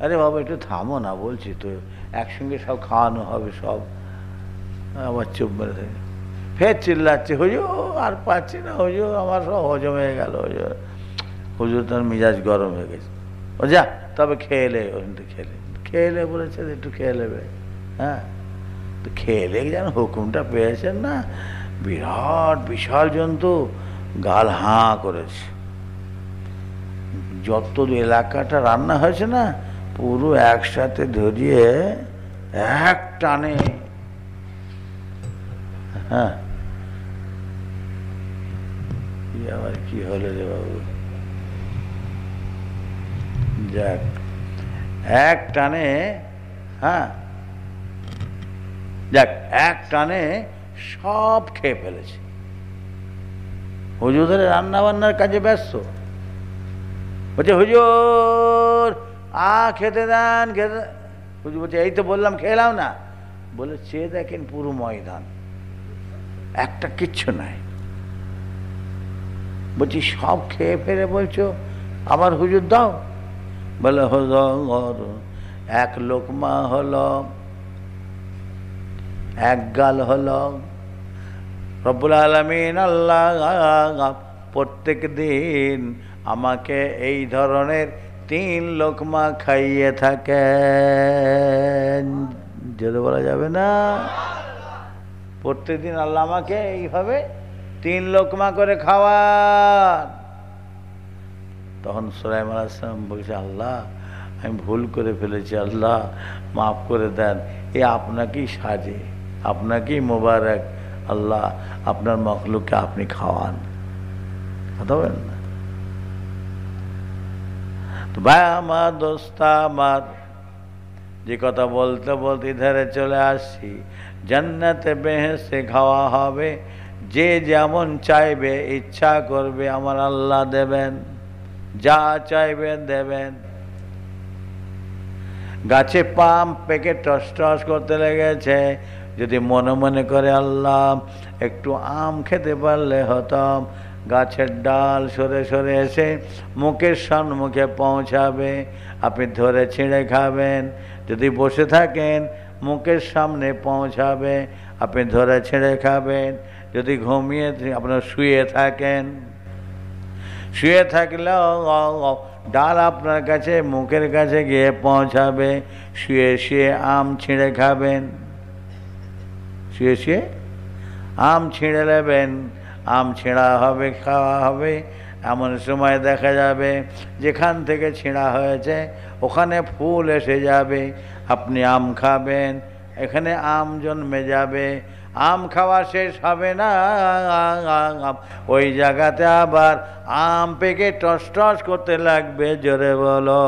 আরে বাবা একটু থামো না, বলছি তো একসঙ্গে সব খাওয়ানো হবে সব। আবার চুপ মেরে থাকে, ফের চিল্লাচ্ছে হুজুর আর পাচ্ছি না হুজুর, আমার সব হজম হয়ে গেল হুজুর। হুজুর তার মিজাজ গরম হয়ে গেছে, ও যা তবে খেয়ে এলে, খেয়ে এলে বলেছে একটু খেয়ে নেবে। হ্যাঁ, তো খেয়ে এলে যেন হুকুমটা পেয়েছেন না, বিরাট বিশাল জন্তু গাল হাঁ করেছে। যত এলাকাটা রান্না হয়েছে না পুরো একসাথে ধরিয়ে এক টানে, হ্যাঁ আবার কি হলো রে বাবু, যাক এক টানে, হ্যাঁ যাক এক টানে সব খেয়ে ফেলেছে। হুজুর রান্না বান্নার কাজে ব্যস্ত, বলছে হুজুর খেতে দেন। হুজুর বলছে এই তো বললাম খেলাম না। বলে চেয়ে দেখেন পুরো ময়দান, একটা কিচ্ছু নাই। বলছি সব খেয়ে ফেলে বলছো আবার হুজুর দাও। বলে হুজুর এক লোকমা হলো, এক গাল হলো। রব্বুল আলামিন আল্লাহ প্রত্যেক দিন আমাকে এই ধরনের 3 লোকমা খাইয়ে থাকেন। যদি বলা যাবে না, প্রত্যেক দিন আল্লাহ আমাকে এইভাবে 3 লোকমা করে খাওয়ান। তখন সুলাইমান আলাইহিস সালাম বলছে আল্লাহ আমি ভুল করে ফেলেছি, আল্লাহ মাফ করে দেন। এ আপনাকেই সাজে, আপনাকেই মোবারক, আল্লাহ আপনার মখলুককে আপনি খাওয়ান। কথা বলেন না তো ভাই আমার, দোস্তা আমার, যে কথা বলতে বলতে ধারে চলে আসছি। জান্নাতে বেহেশতে খাওয়া হবে, যে যেমন চাইবে ইচ্ছা করবে আমার আল্লাহ দেবেন, যা চাইবেন দেবেন। গাছে পাম পেকে টস টস করতে লেগেছে, যদি মনে মনে করে আল্লাহ একটু আম খেতে পারলে হতাম, গাছের ডাল সরে সরে এসে মুখের সম্মুখে পৌঁছাবে, আপনি ধরে ছিঁড়ে খাবেন। যদি বসে থাকেন মুখের সামনে পৌঁছাবে, আপনি ধরে ছিঁড়ে খাবেন। যদি ঘুমিয়ে আপনার শুয়ে থাকেন, শুয়ে থাকলেও ডাল আপনার কাছে মুখের কাছে গিয়ে পৌঁছাবে, শুয়ে শুয়ে আম ছিঁড়ে খাবেন। শুয়ে শুয়ে আম ছিঁড়ে নেবেন, আম ছিঁড়া হবে, খাওয়া হবে। এমন সময় দেখা যাবে যেখান থেকে ছিঁড়া হয়েছে ওখানে ফুল এসে যাবে, আপনি আম খাবেন, এখানে আম জন্মে যাবে। আম খাওয়া শেষ হবে না, ওই জায়গাতে আবার আম পেকে টস টস করতে লাগবে। জোরে বলো।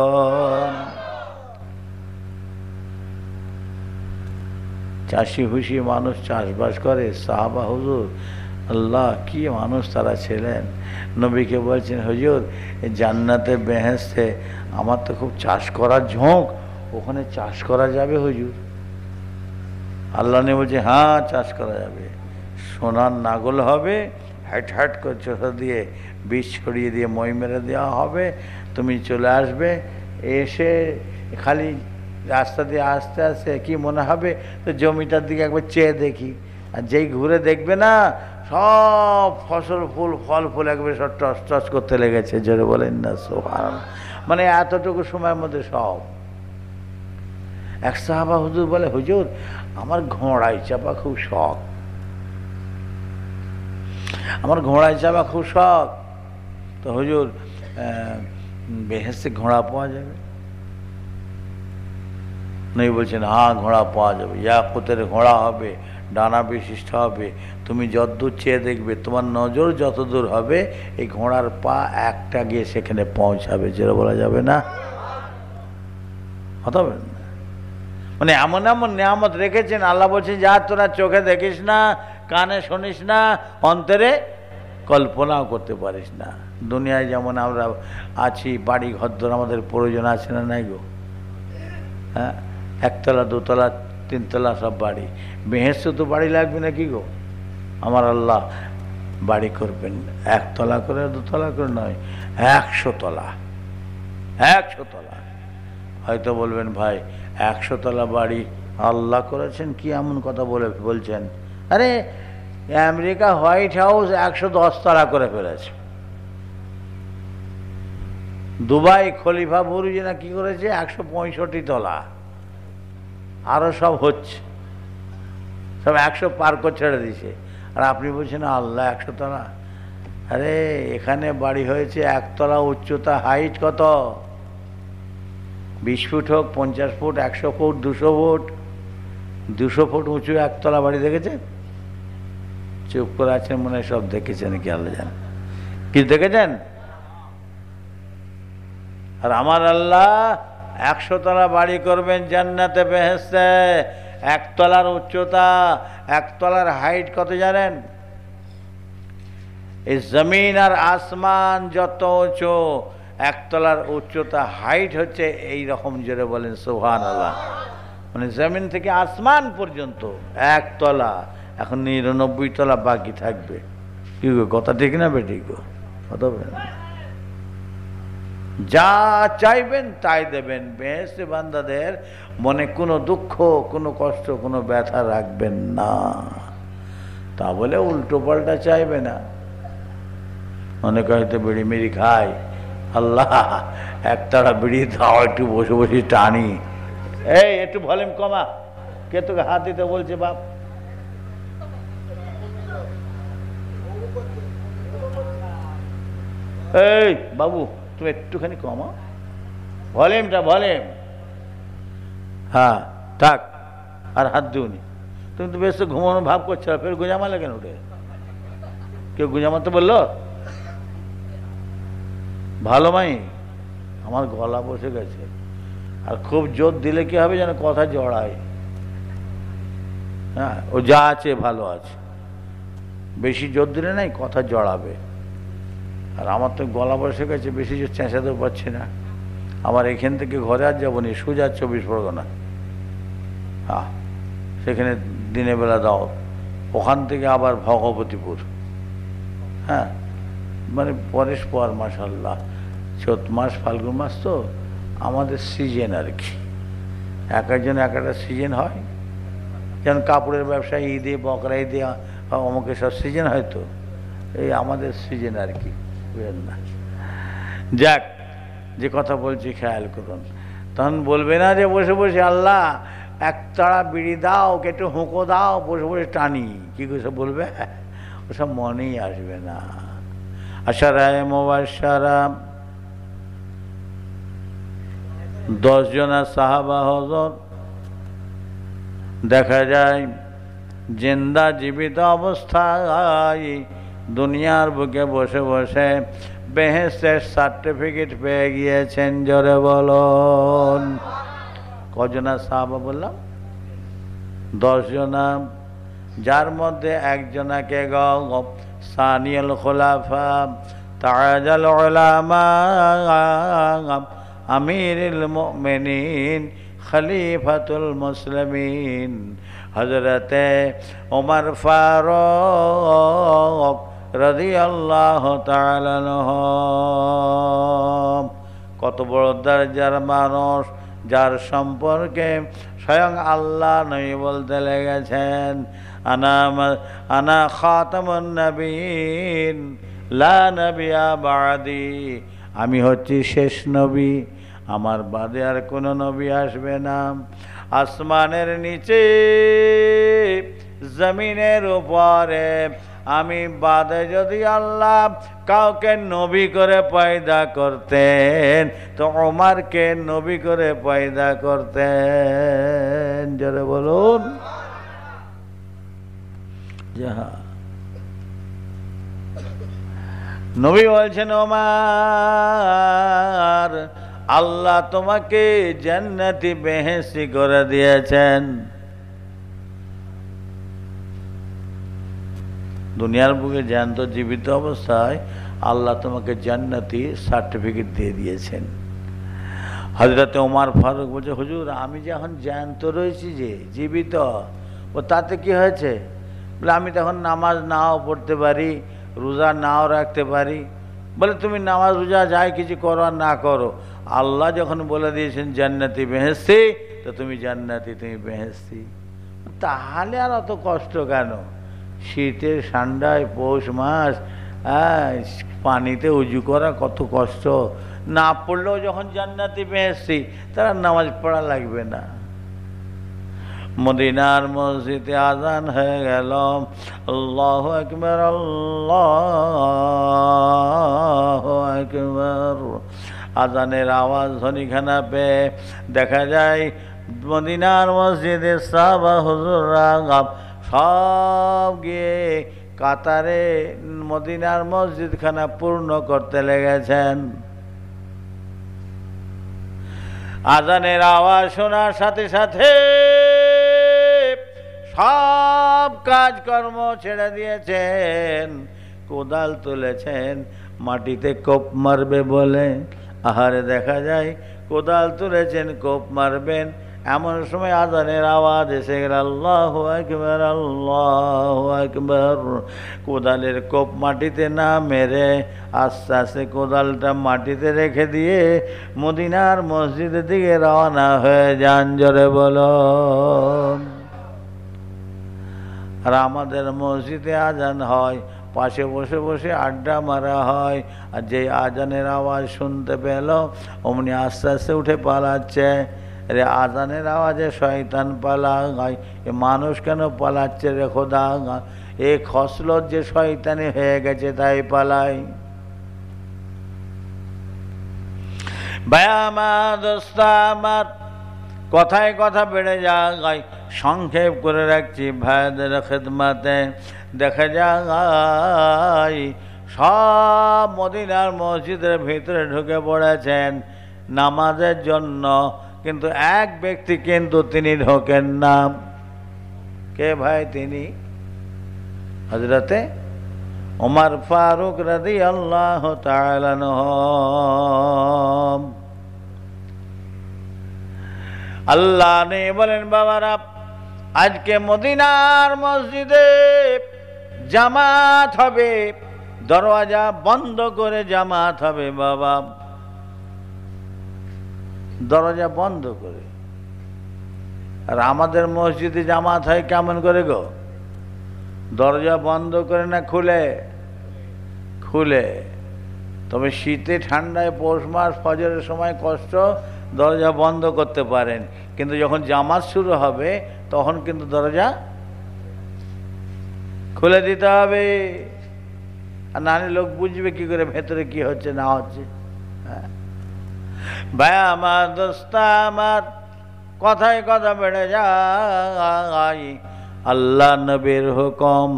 চাষি হুষি মানুষ চাষবাস করে, সাহাবা হুজুর আল্লাহ কি মানুষ তারা ছিলেন। নবীকে বলছেন হুজুর জান্নাতে বেহেশতে আমার তো খুব চাষ করার ঝোঁক, ওখানে চাষ করা যাবে হুজুর? আল্লাহ নিয়ে বলছে হ্যাঁ চাষ করা যাবে, সোনার নাগল হবে, হ্যাট হ্যাট করে চোষা দিয়ে বীজ ছড়িয়ে দিয়ে মই মেরে দেওয়া হবে, তুমি চলে আসবে, এসে খালি রাস্তা দিয়ে আস্তে আস্তে কি মনে হবে তো জমিটার দিকে একবার চেয়ে দেখি, আর যেই ঘুরে দেখবে না সব ফসল ফুল ফল ফুল একবার সব টস টস করতে লেগেছে। জোরে বলেন না সুবহানাল্লাহ। মানে এতটুকু সময়ের মধ্যে সব। এক সাহাবা হুজুর বলে হুজুর আমার ঘোড়ায় চাপা খুব শখ, আমার ঘোড়ায় চাপা খুব শখ। তো হুজুর বেহেশতে ঘোড়া পাওয়া যাবে? নবী বলছেন হ্যাঁ ঘোড়া পাওয়া যাবে, ইয়াকুতের ঘোড়া হবে, ডানা বিশিষ্ট হবে, তুমি যতদূর চেয়ে দেখবে, তোমার নজর যতদূর হবে এই ঘোড়ার পা একটা গিয়ে সেখানে পৌঁছাবে। যেটা বলা যাবে না, কথা বলেন না। মানে এমন এমন নিয়ামত রেখেছেন, আল্লাহ বলছেন যা তোরা চোখে দেখিস না, কানে শুনিস না, অন্তরে কল্পনাও করতে পারিস না। দুনিয়ায় যেমন আমরা আছি, বাড়ি ঘরদোর আমাদের প্রয়োজন আছে না নাই গো? হ্যাঁ, একতলা দোতলা তিনতলা সব বাড়ি, বেহেশতে তো বাড়ি লাগবে না কি গো? আমার আল্লাহ বাড়ি করবেন একতলা করে, দোতলা করে নয়, 100 তলা, 100 তলা। হয়তো বলবেন ভাই 100 তলা বাড়ি আল্লাহ করেছেন, কি এমন কথা বলছেন? আরে আমেরিকা হোয়াইট হাউস 110 তলা করে ফেলেছে। দুবাই খলিফা বুরুজ না কি করেছে 165 তলা। আরো সব হচ্ছে, সব 100 পার করে ছেড়ে দিয়েছে। আর আপনি বলছেন আল্লাহ 100 তলা। আরে এখানে বাড়ি হয়েছে 1 তলা উচ্চতা, হাইট কত? 20 ফুট হোক, 50 ফুট, 100 ফুট, 200 ফুট, 200 ফুট উঁচু 1 তলা বাড়ি দেখেছে? চুপ করে আছেন, মনে হয় সব দেখেছেন কি আল্লাহ জানে। কি দেখেছেন? আর আমার আল্লাহ 100 তলা বাড়ি করবেন জান্নাতে বেহেশতে। 1 তলার উচ্চতা, 1 তলার হাইট কত জানেন? এই জমিন আর আসমান যত উঁচু, 1 তলার উচ্চতা হাইট হচ্ছে এই রকম, জোরে বলেন সুবহানাল্লাহ। মানে জমিন থেকে আসমান পর্যন্ত 1 তলা। এখন 99 তলা বাকি থাকবে। কি গো, কথা ঠিক না বেঠিক গো? কথা বলেন। যা চাইবেন তাই দেবেন। বেহেশতে বান্দাদের মনে কোনো দুঃখ, কোনো কষ্ট, কোনো ব্যথা রাখবেন না। তা বলে উল্টো পাল্টা চাইবে না। অনেকে হয়তো বিড়ি মিড়ি খায়, আল্লাহ 1 তাড়া বিড়ি দাও, একটু বসে বসে টানি। এই একটু ভলিউম কমা, কে তোকে হাত দিতে বলছে বাপ? এই বাবু তুমি একটুখানি কমা ভলিউমটা, ভলিউম। হ্যাঁ থাক, আর হাত দিওনি। তুমি তো বেশ তো ঘুমানো ভাব করছো, ফের গুঁজামালে কেন উঠে? কেউ গুঁজামাতে বললো? ভালো মাই, আমার গলা বসে গেছে। আর খুব জোর দিলে কি হবে যেন কথা জড়ায়। হ্যাঁ, ও যা আছে ভালো আছে, বেশি জোর দিলে নাই কথা জড়াবে। আর আমার তো গলা বসে গেছে, বেশি জোর চেঁচাতেও পারছি না। আমার এখান থেকে ঘরে আর যাবো নি, সোজা 24 পরগনা। হ্যাঁ, সেখানে দিনের বেলা দাও, ওখান থেকে আবার ভগবতীপুর। হ্যাঁ, মানে পরেশ পর মাশাআল্লাহ, চৈত মাস ফাল্গুন মাস তো আমাদের সিজন আর কি। এক একজন এক একটা সিজন হয়। যেমন কাপড়ের ব্যবসা ঈদে, বকরা ঈদে, অমুকে সব সিজন হয়, তো এই আমাদের সিজন আর কি, বুঝলেন না? যাক, যে কথা বলছি খেয়াল করুন। তখন বলবে না যে বসে বসে আল্লাহ 1 তাড়া বিড়ি দাও, একটু হুঁকো দাও, বসে বসে টানি। কি করে বলবে? ওসব মনেই আসবে না। আশারায়ে মুবাশশারা 10 জনা সাহাবা হযরত দেখা যায় জিন্দা জীবিত অবস্থায় দুনিয়ার বুকে বসে বসে বেহেশতের সার্টিফিকেট পেয়ে গিয়েছেন। জোরে বলুন। কজনা সাহাবা বললাম? 10 জনা, যার মধ্যে একজনাকে সানিয়াল খোলাফা তাজাল উলামা আমিরুল মুমিনিন খলিফাতুল মুসলিমিন হযরতে ওমর ফারুক রাদিয়াল্লাহু তাআলা আনহু। কত বড় দরজার মানুষ, যার সম্পর্কে স্বয়ং আল্লাহ নবী বলতে লেগেছেন আনা খাতামুন নবীন লা নবিয়া বাদি। আমি হচ্ছি শেষ নবী, আমার বাদে আর কোনো নবী আসবে না। আসমানের নিচে, জমিনের উপরে আমি বাদে যদি আল্লাহ কাউকে নবী করে পয়দা করতেন তো ওমরকে নবী করে পয়দা করতেন। জোরে বলুন। যাহা নবী বলছেন ওমর আল্লাহ তোমাকে জান্নাতি বেহেশতি করে দিয়েছেন। দুনিয়ার বুকে জ্যান্ত জীবিত অবস্থায় আল্লাহ তোমাকে জান্নাতি সার্টিফিকেট দিয়ে দিয়েছেন। হযরতে ওমর ফারুক বলছে, হুজুর আমি যে এখন জ্যান্ত রয়েছি, যে জীবিত, ও তাতে কি হয়েছে? বলে আমি তখন নামাজ নাও পড়তে পারি, রোজা নাও রাখতে পারি। বলে তুমি নামাজ রোজা যাই কিছু করো আর না করো, আল্লাহ যখন বলে দিয়েছেন জান্নাতি বেহেশতি, তো তুমি জান্নাতি, তুমি বেহেশতি। তাহলে আর অত কষ্ট কেন? শীতের ঠান্ডায় পৌষ মাস, পানিতে উজু করা কত কষ্ট। না পড়লেও যখন জান্নাতি বেহেশতি, তারা নামাজ পড়া লাগবে না। মদিনার মসজিদে আজান হয়ে গেল, আল্লাহু আকবার, আল্লাহু আকবার। আজানের আওয়াজ ধ্বনিখানা পেয়ে দেখা যায় মদিনার মসজিদে সাহাবা হুজুররা সব গিয়ে কাতারে মদিনার মসজিদখানা পূর্ণ করতে লেগেছেন। আজানের আওয়াজ শোনার সাথে সাথে সব কাজকর্ম ছেড়ে দিয়েছেন, কোদাল তুলেছেন মাটিতে কোপ মারবে বলে। আহারে দেখা যায় কোদাল তুলেছেন কোপ মারবেন, এমন সময় আজানের আওয়াজ এসে গেল, আল্লাহু আকবার, আল্লাহু আকবার। কোদালের কোপ মাটিতে না মেরে আস্তে আস্তে কোদালটা মাটিতে রেখে দিয়ে মদিনার মসজিদের দিকে রওনা হয়ে যান। জোরে বলো। আর আমাদের মসজিদে আজান হয়, পাশে বসে বসে আড্ডা মারা হয়, আর যে আজানের আওয়াজ শুনতে পেল অমনি আস্তে আস্তে উঠে পালাচ্ছে। রে আজানের আওয়াজে শয়তান পালায়, এ মানুষ কেন পালাচ্ছে রে খোদা? এ খসলত যে শয়তানি হয়ে গেছে তাই পালাই। ভাই আমার, দোস্ত আমার, কথায় কথা বেড়ে যায়, সংক্ষেপ করে রাখছি ভাইদের খেদমাতে। দেখা যায় সব মদিনার মসজিদের ভিতরে ঢুকে পড়েছেন নামাজের জন্য, কিন্তু এক ব্যক্তি কিন্তু তিনি ঢোকেন না। কে ভাই? তিনি হযরতে ওমর ফারুক রাদিয়াল্লাহু তাআলা আনহু। আল্লাহ নে বলেন, বাবারা আজকে মদিনার মসজিদে জামাত হবে, দরওয়াজা বন্ধ করে জামাত হবে। বাবা, দরজা বন্ধ করে। আর আমাদের মসজিদে জামাত হয় কেমন করে গো? দরজা বন্ধ করে না খুলে? খুলে। তবে শীতে ঠান্ডায় পৌষ মাস ফজরের সময় কষ্ট, দরজা বন্ধ করতে পারেন, কিন্তু যখন জামাত শুরু হবে তখন কিন্তু দরজা খুলে দিতে হবে। আর নাহলে লোক বুঝবে কি করে ভেতরে কি হচ্ছে না হচ্ছে। হ্যাঁ ভাই আমার, দোস্ত আমার, কথায় কথা বেড়ে যায়। আল্লাহ নবীর হুকুম,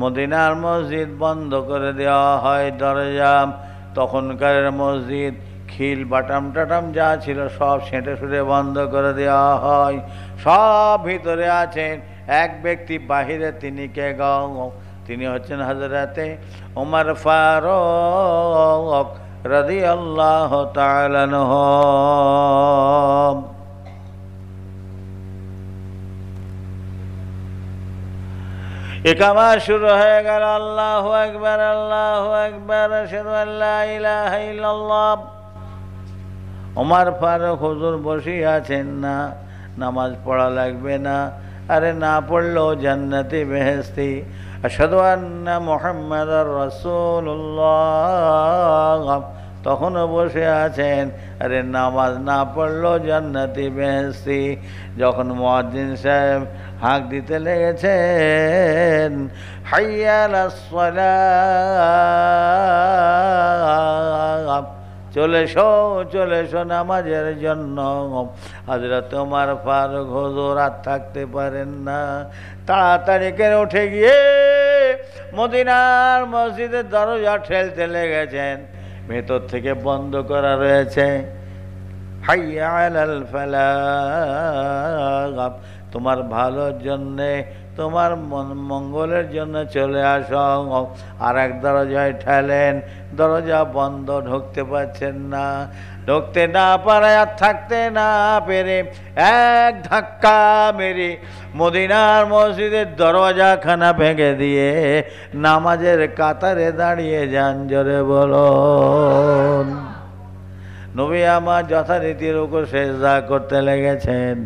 মদিনার মসজিদ বন্ধ করে দেওয়া হয় দরজা। তখনকার মসজিদ খিল বাটাম টাটাম যা ছিল সব সেঁটে সুটে বন্ধ করে দেওয়া হয়। সব ভিতরে আছেন, এক ব্যক্তি বাহিরে। তিনি কে গো? তিনি হচ্ছেন হযরতে ওমর ফারুক রাদিয়াল্লাহু তাআলা আনহু। ইকামা শুরু হয়ে গেল, আল্লাহু আকবার, আল্লাহু আকবার, আশহাদু আল্লা ইলাহা ইল্লাল্লাহ। ওমর ফারুক হুজুর বসে আছেন না, নামাজ পড়া লাগবে না, আরে না পড়লেও জান্নাতি বেহেশতি। আশহাদু আন্না মুহাম্মাদার রাসূলুল্লাহ, তখনও বসে আছেন, আরে নামাজ না পড়লেও জান্নাতি বেহেশতি। যখন মুয়াজ্জিন সাহেব হাঁক দিতে লেগেছেন, হাইয়া আলাস সালাহ, চলে এসো নামাজের জন্য। হযরত ওমর ফারুক হুজুর আর থাকতে পারেন না, তাড়াতাড়ি করে উঠে গিয়ে মদিনার মসজিদের দরজা ঠেলতে লেগেছেন। ভেতর থেকে বন্ধ করা রয়েছে, হাইয়া আলাল ফালাহ, তোমার ভালোর জন্যে, তোমার মঙ্গলের জন্য চলে আসো। আর এক দরজায় ঠেলেন, দরজা বন্ধ, ঢুকতে পারছেন না। ঢুকতে না পারায় আর থাকতে না পেরে এক ধাক্কা মেরে মদিনার মসজিদের দরজাখানা ভেঙে দিয়ে নামাজের কাতারে দাঁড়িয়ে যান। জোরে বলুন। নবী আমার যথারীতি রুকু সেজদা করতে লেগেছেন।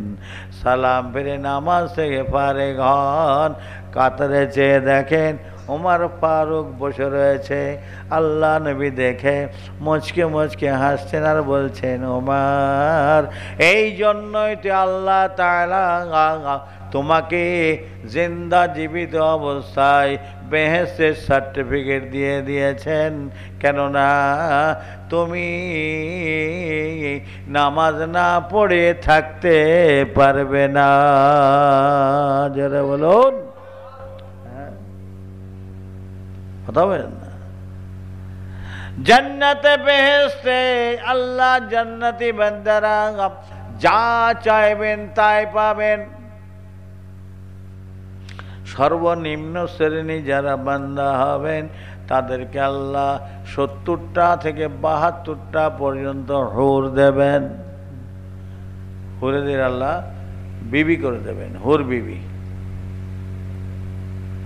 সালাম ফিরে নামাজ থেকে ফারেক হন। কাতারে চেয়ে দেখেন ওমর ফারুক বসে রয়েছে। আল্লাহ নবী দেখে মুচকে মুচকে হাসছেন আর বলছেন, ওমর, এই জন্যই তো আল্লাহ তাআলা তোমাকে জিন্দা জীবিত অবস্থায় বেহেশতের সার্টিফিকেট দিয়ে দিয়েছেন। কেননা তুমি নামাজ না পড়ে থাকতে পারবে না। যারা বলুন, কথা বলেন না। জান্নাতে বেহেশতে আল্লাহ জান্নাতি বান্দারা যা চাইবেন তাই পাবেন। সর্বনিম্ন শ্রেণী যারা বান্দা হবেন তাদেরকে আল্লাহ 70টা থেকে 72টা পর্যন্ত হুর দেবেন। হুরেদের আল্লাহ বিবি করে দেবেন, হুর বিবি।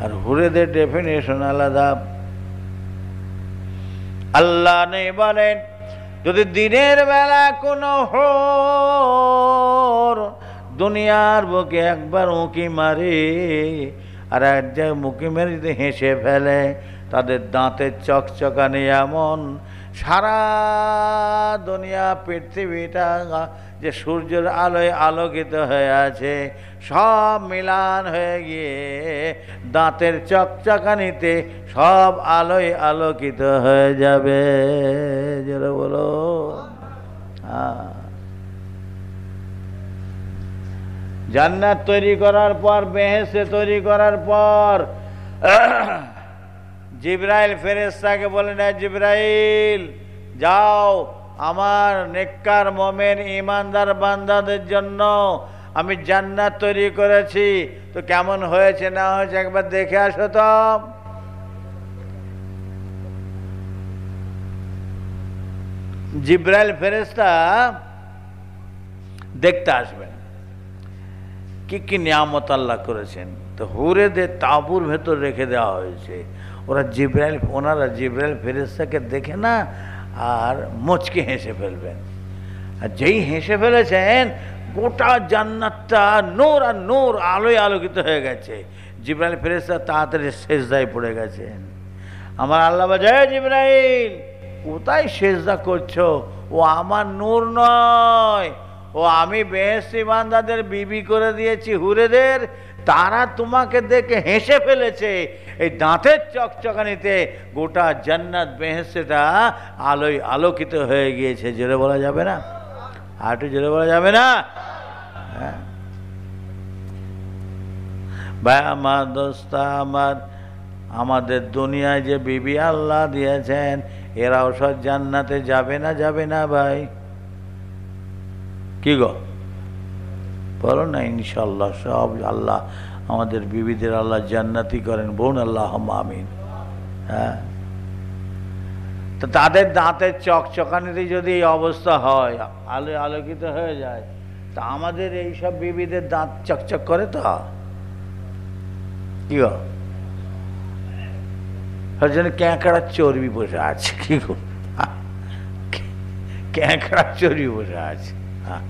আর হুরেদের ডেফিনেশন আলাদা। আল্লাহ নেই বলেন, যদি দিনের বেলা কোনো হুর দুনিয়ার বুকে একবার উঁকি মারে আর এক জায়গায় মুখে মেরে যদি হেসে ফেলে, তাদের দাঁতের চকচকানি এমন, সারা দুনিয়া পৃথিবীটা যে সূর্যের আলোয় আলোকিত হয়ে আছে সব মিলান হয়ে গিয়ে দাঁতের চকচকানিতে সব আলোয় আলোকিত হয়ে যাবে। যারা বলো, হ্যাঁ। জান্নাত তৈরি করার পর, বেহেশতে তৈরি করার পর জিবরাইল ফেরেশতাকে বলেন, জিবরাইল যাও, আমার নেককার মোমেন ঈমানদার বান্দাদের জন্য আমি জান্নাত তৈরি করেছি, তো কেমন হয়েছে না হয়েছে একবার দেখে আসো তো। জিবরাইল ফেরেশতা দেখতে আসবেন কি কি নিয়ামত আল্লাহ করেছেন। তো হুরেদের তাঁবুর ভেতর রেখে দেওয়া হয়েছে। ওনারা জিবরাইল ফেরেশতাকে দেখে না আর মুচকে হেসে ফেলবেন। আর যেই হেসে ফেলেছেন গোটা জান্নাতটা নূর আর নূর আলোয় আলোকিত হয়ে গেছে। জিবরাইল ফেরেশতা তাড়াতাড়ি সেজদায় পড়ে গেছেন। আমার আল্লাহ বাজায়, জিবরাইল কোথায় সেজদা করছো? ও আমার নূর নয়, ও আমি বেহেশতি বান্দাদের বিবি করে দিয়েছি হুরেদের, তারা তোমাকে দেখে হেসে ফেলেছে। এই দাঁতের চকচকানিতে গোটা জান্নাত বেহেশতটা আলোয় আলোকিত হয়ে গিয়েছে। জোরে বলা যাবে না? আর একটু জোরে বলা যাবে না? হ্যাঁ ভাই আমার, দোস্তা আমার, আমাদের দুনিয়ায় যে বিবি আল্লাহ দিয়েছেন এরাও সব জান্নাতে যাবে না? যাবে না ভাই? কি গো বলো না? ইনশাল্লাহ সব আল্লাহ আমাদের বিবিদের আল্লাহ জান্নাতি করেন। বোন আল্লাহ আমিন। হ্যাঁ, তো তাদের দাঁতের চকচকানিতে যদি এই অবস্থা হয়, আলোয় আলোকিত হয়ে যায়, তা আমাদের এইসব বিবিদের দাঁত চকচক করে তো কি গো? জন্য ক্যাঁকড়ার চর্বি বসে আছে। কি গো, ক্যাঁকড়ার চর্বি বসে আছে। হ্যাঁ,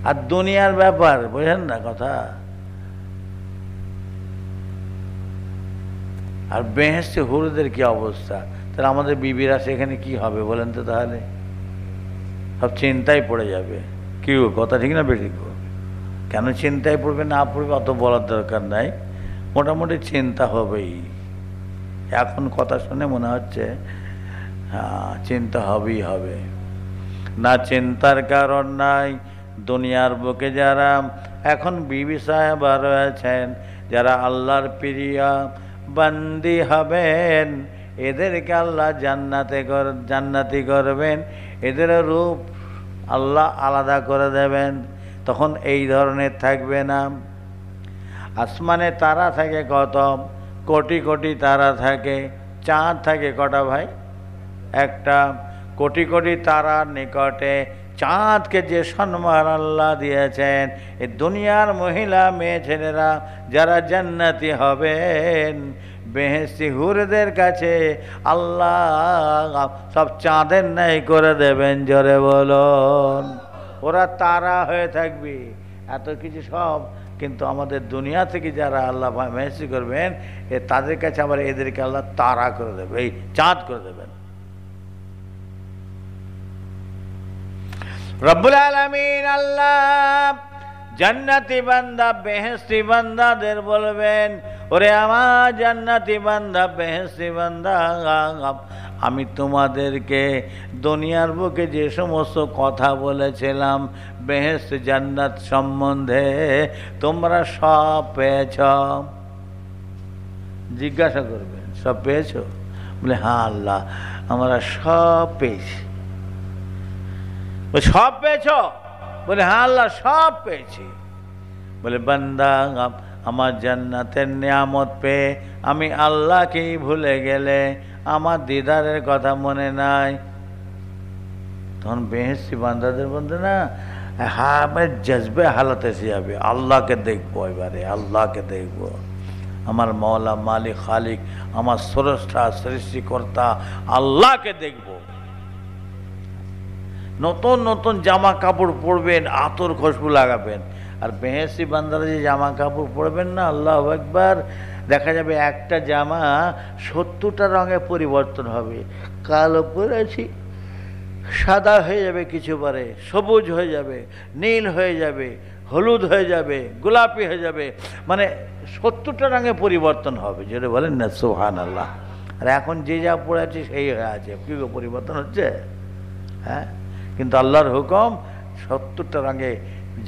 আর দুনিয়ার ব্যাপার বোঝেন না কথা। আর বেহেশতে হুরদের কি অবস্থা, তাহলে আমাদের বিবিরা সেখানে কি হবে বলেন তো? তাহলে সব চিন্তায় পড়ে যাবে। কি গো, কথা ঠিক না বেঠিক? কেন চিন্তায় পড়বে না পড়বে অত বলার দরকার নাই, মোটামুটি চিন্তা হবেই। এখন কথা শুনে মনে হচ্ছে হ্যাঁ চিন্তা হবেই হবে। না চিন্তার কারণ নাই। দুনিয়ার বুকে যারা এখন বিবি সাহেবা রয়েছেন, যারা আল্লাহর প্রিয়া বান্দি হবেন, এদেরকে আল্লাহ জান্নাতি করবেন। এদের রূপ আল্লাহ আলাদা করে দেবেন, তখন এই ধরনের থাকবে না। আসমানে তারা থাকে কত, কোটি কোটি তারা থাকে। চাঁদ থাকে কটা ভাই? একটা। কোটি কোটি তারার নিকটে চাঁদকে যে সম্মান আল্লাহ দিয়েছেন, এই দুনিয়ার মহিলা মেয়ে ছেলেরা যারা জান্নাতি হবেন, বেহেশতি হুরদের কাছে আল্লাহ সব চাঁদের ন্যায় করে দেবেন। জোরে বলুন। ওরা তারা হয়ে থাকবে, এত কিছু সব। কিন্তু আমাদের দুনিয়া থেকে যারা আল্লাহ বেহেশতি করবেন, তাদের কাছে আবার এদেরকে আল্লাহ তারা করে দেবে, এই চাঁদ করে দেবেন। রব্বুল আলামিন আল্লাহ জান্নাতি বান্দা বেহেশতি বান্দাদের বলবেন, ওরে আমার জান্নাতি বান্দা বেহেশতি বান্দা, আমি তোমাদেরকে দুনিয়ার বুকে যে সমস্ত কথা বলেছিলাম বেহেশত জান্নাত সম্বন্ধে, তোমরা সব পেয়েছ? জিজ্ঞাসা করবেন, সব পেয়েছ? বলে হ্যাঁ আল্লাহ, আমরা সব পেয়েছি। সব পেয়েছ? বলে হ্যাঁ আল্লাহ, সব পেয়েছি। বলে বান্দা, আমার জান্নাতের নিয়ামত পেয়ে আমি আল্লাহকেই ভুলে গেলে, আমার দিদারের কথা মনে নাই। তখন বেহেশতি বান্দাদের বলতে না, হ্যাঁ মানে জজবে হালত এসে যাবে, আল্লাহকে দেখবো, এবারে আল্লাহকে দেখবো। আমার মওলা মালিক খালিক, আমার স্রষ্টা সৃষ্টিকর্তা আল্লাহকে দেখবো। নতুন নতুন জামা কাপড় পরবেন, আতর খুশবু লাগাবেন। আর বেহেশতি বান্দারা যে জামা কাপড় পরবেন না, আল্লাহু আকবার, দেখা যাবে একটা জামা 70টা রঙে পরিবর্তন হবে। কালো পরেছি, সাদা হয়ে যাবে, কিছু পরে সবুজ হয়ে যাবে, নীল হয়ে যাবে, হলুদ হয়ে যাবে, গোলাপি হয়ে যাবে, মানে 70টা রঙে পরিবর্তন হবে। যেটা বলেন না সুবহানাল্লাহ। আর এখন যে যা পরে আছে সেই হয়ে আছে, কি পরিবর্তন হচ্ছে? হ্যাঁ, কিন্তু আল্লাহর হুকুম 70টা রঙে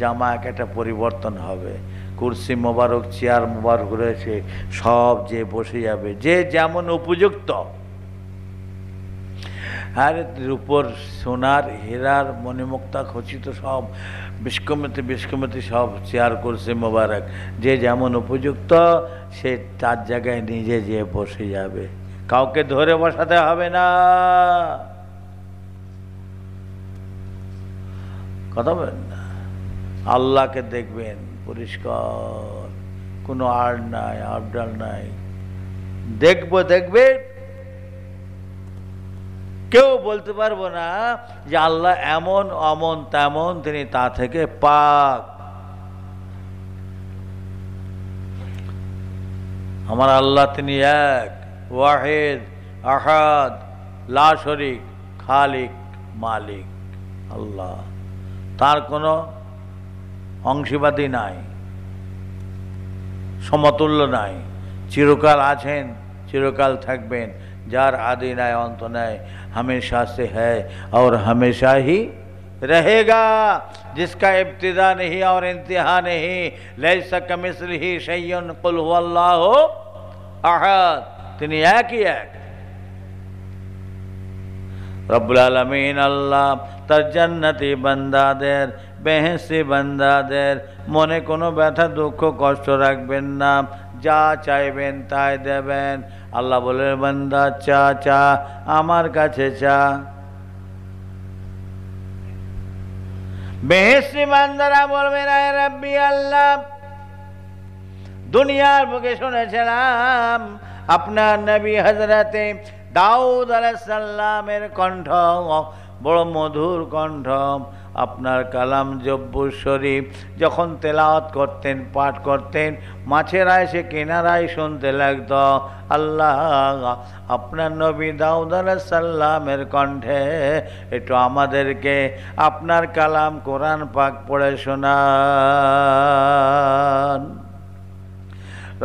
জামা এক একটা পরিবর্তন হবে। কুরসি মোবারক, চেয়ার মোবারক রয়েছে, সব যে বসে যাবে যে যেমন উপযুক্ত। আর রূপর, সোনার, হীরার, মণিমুক্তা খচিত সব বিস্কুমতি বিস্কুমতি সব চেয়ার, কুরসি মোবারক, যে যেমন উপযুক্ত সে তার জায়গায় নিজে যেয়ে বসে যাবে, কাউকে ধরে বসাতে হবে না। কথা বলেন না? আল্লাহকে দেখবেন পরিষ্কার, কোনো আর নাই, আবডাল নাই। দেখবে, কেউ বলতে পারবো না যে আল্লাহ এমন অমন তেমন, তিনি তা থেকে পাক। আমার আল্লাহ তিনি এক, ওয়াহিদ, আহাদ, লা শরীক, খালিক, মালিক। আল্লাহ, তার কোনো অংশীবাদী নাই, সমতুল্য নাই। চিরকাল আছেন, চিরকাল থাকবেন, যার আদি নাই অন্ত নাই, हमेशा से है और हमेशा ही रहेगा, जिसका इब्तिदा नहीं और इंतहा नहीं। लैसा कमिस्लिही शैउन कुल हुवल्लाहु अहद, তিনি একই এক। রব্বুল আলামিন আল্লাহ তার জান্নাতি বান্দাদের, বেহেশতি বান্দাদের মনে কোনো ব্যথা দুঃখ কষ্ট রাখবেন না, যা চাইবেন তাই দেবেন। আল্লাহ বলে, বান্দা চা চা, আমার কাছে চা। বেহেশতি বান্দারা বলবেন, আয় রাব্বি আল্লাহ, দুনিয়ার বুকে শুনেছিলাম আপনার নবী হযরতে দাউদ আলাইহিস সালামের কণ্ঠ বড় মধুর কণ্ঠ। আপনার কালাম জব্বুর শরীফ যখন তেলাওয়াত করতেন, পাঠ করতেন, মাছেরা এসে কিনারায় শুনতে লাগত। আল্লাহ, আপনার নবী দাউদ আলাইহিস সালামের কণ্ঠে একটু আমাদেরকে আপনার কালাম কোরআন পাক পড়ে শোনান।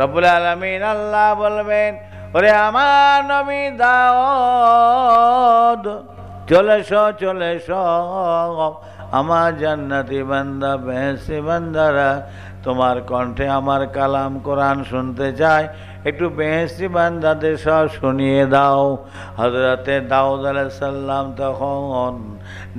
রব্বুল আলামিন আল্লাহ বলবেন, ওরে আমার নবী দাউদ, চলে এসো, আমার জান্নাতি বান্দা বেহেশতি বান্দারা তোমার কণ্ঠে আমার কালাম কোরআন শুনতে চায়, একটু বেহেশতি বান্দাদের সব শুনিয়ে দাও। হযরতে দাউদ আলাইহিস সালাম তখন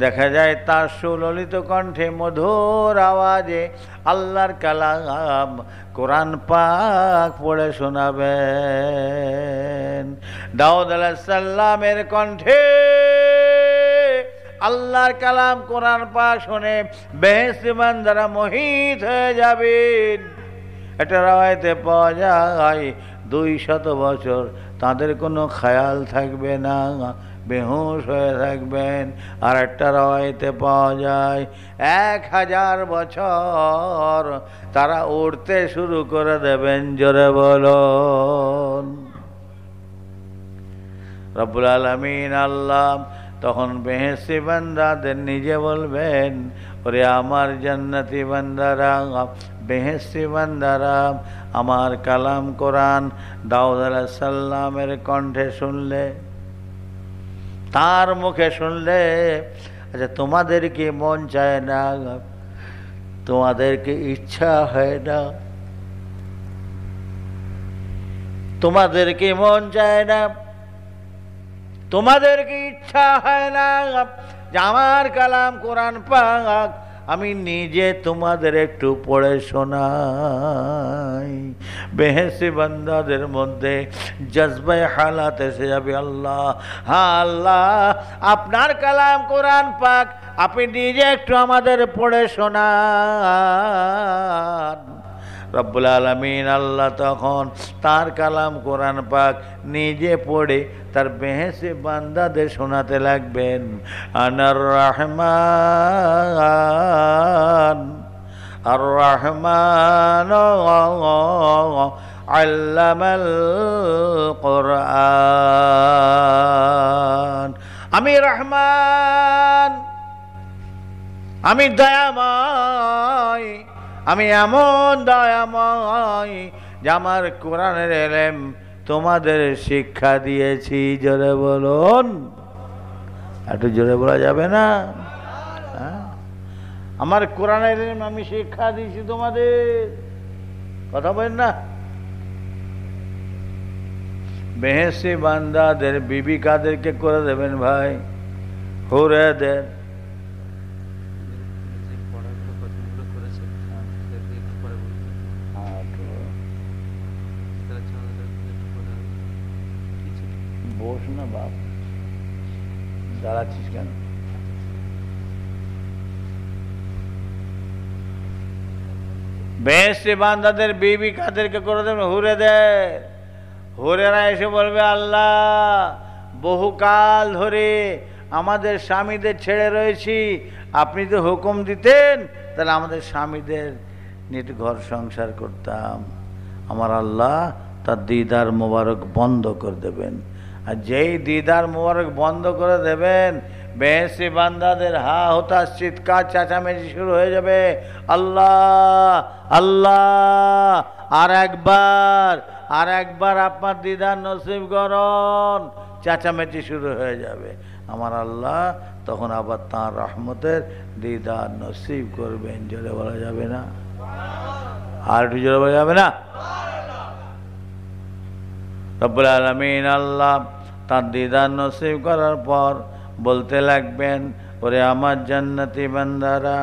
দেখা যায় তার সুললিত কণ্ঠে মধুর আওয়াজে আল্লাহর কালাম কোরআন পাক পড়ে শোনাবেন। দাউদ আলাইহিস সালামের কণ্ঠে আল্লাহর কালাম কোরআন পাক শুনে বেহেশতি বান্দারা মোহিত হয়ে যাবেন। এটা রাওয়ায়াতে পাওয়া যায় 200 বছর তাদের কোনো খেয়াল থাকবে না, বেহুশ হয়ে থাকবেন। আর একটা রাওয়ায়াতে পাওয়া যায় 1000 বছর তারা উড়তে শুরু করে দেবেন। জোরে বলুন। রব্বুল আলামিন আল্লাহ তখন বেহেশতি বান্দাদের নিজে বলবেন, ওরে আমার জান্নাতি বান্দারা, বেহেশতি বান্দারা, আমার কালাম কোরআন দাউদ আলাইহিস সালামের কণ্ঠে শুনলে, তার মুখে শুনলে, আচ্ছা তোমাদের কি মন চায় না, তোমাদেরকে ইচ্ছা হয় না, তোমাদের কি মন চায় না, তোমাদের কি ইচ্ছা হয় না যে আমার কালাম কোরআন পাক আমি নিজে তোমাদের একটু পড়ে শোনাই? বেহেশতি বান্দাদের মধ্যে জজবায়ে হালাত এসে যাবে, আল্লাহ, হ্যাঁ আল্লাহ, আপনার কালাম কোরআন পাক আপনি নিজে একটু আমাদের পড়ে শোনান। রব্বুল আলামিন আল্লাহ তখন তার কালাম কোরআন পাক নিজে পড়ে তার বেহেশতি বান্দাদের শোনাতে লাগবেন। আনার রহমান আর রহমান আল্লামাল কোরআন। আমি রহমান, আমি দয়াময়, আমি এমন দয়াময় যে আমার কোরআনের ইলম তোমাদের শিক্ষা দিয়েছি। জোরে বলুন। একটু জোরে বলা যাবে না? আমার কোরআনের ইলম আমি শিক্ষা দিয়েছি তোমাদের। কথা বলেন না? বেহেশতি বান্দাদের বিবি কাদেরকে করে দেবেন ভাই? হুরেদের। বস না বাপ, দাঁড়াচ্ছিস কেন? বেহেশতি বান্দাদের বিবি কাদেরকে করে দেবেন? হুরেদের। হুরেরা এসে বলবে, আল্লাহ, বহুকাল ধরে আমাদের স্বামীদের ছেড়ে রয়েছি, আপনি তো হুকুম দিতেন তাহলে আমাদের স্বামীদের নিয়ে ঘর সংসার করতাম। আমার আল্লাহ তার দিদার মোবারক বন্ধ করে দেবেন। আর যেই দিদার মোবারক বন্ধ করে দেবেন, বেহেশতি বান্দাদের হা হতাশ চিৎকার চেঁচামেচি শুরু হয়ে যাবে, আল্লাহ, আল্লাহ, আর একবার আপনার দিদার নসিব করুন। চেঁচামেচি শুরু হয়ে যাবে। আমার আল্লাহ তখন আবার তাঁর রহমতের দিদার নসিব করবেন। জোরে বলা যাবে না? আর একটু জোরে বলা যাবে না? রব্বুল আলামিন আল্লাহ তার দিদার নসিব করার পর বলতে লাগবেন, ওরে আমার জান্নাতি বান্দারা,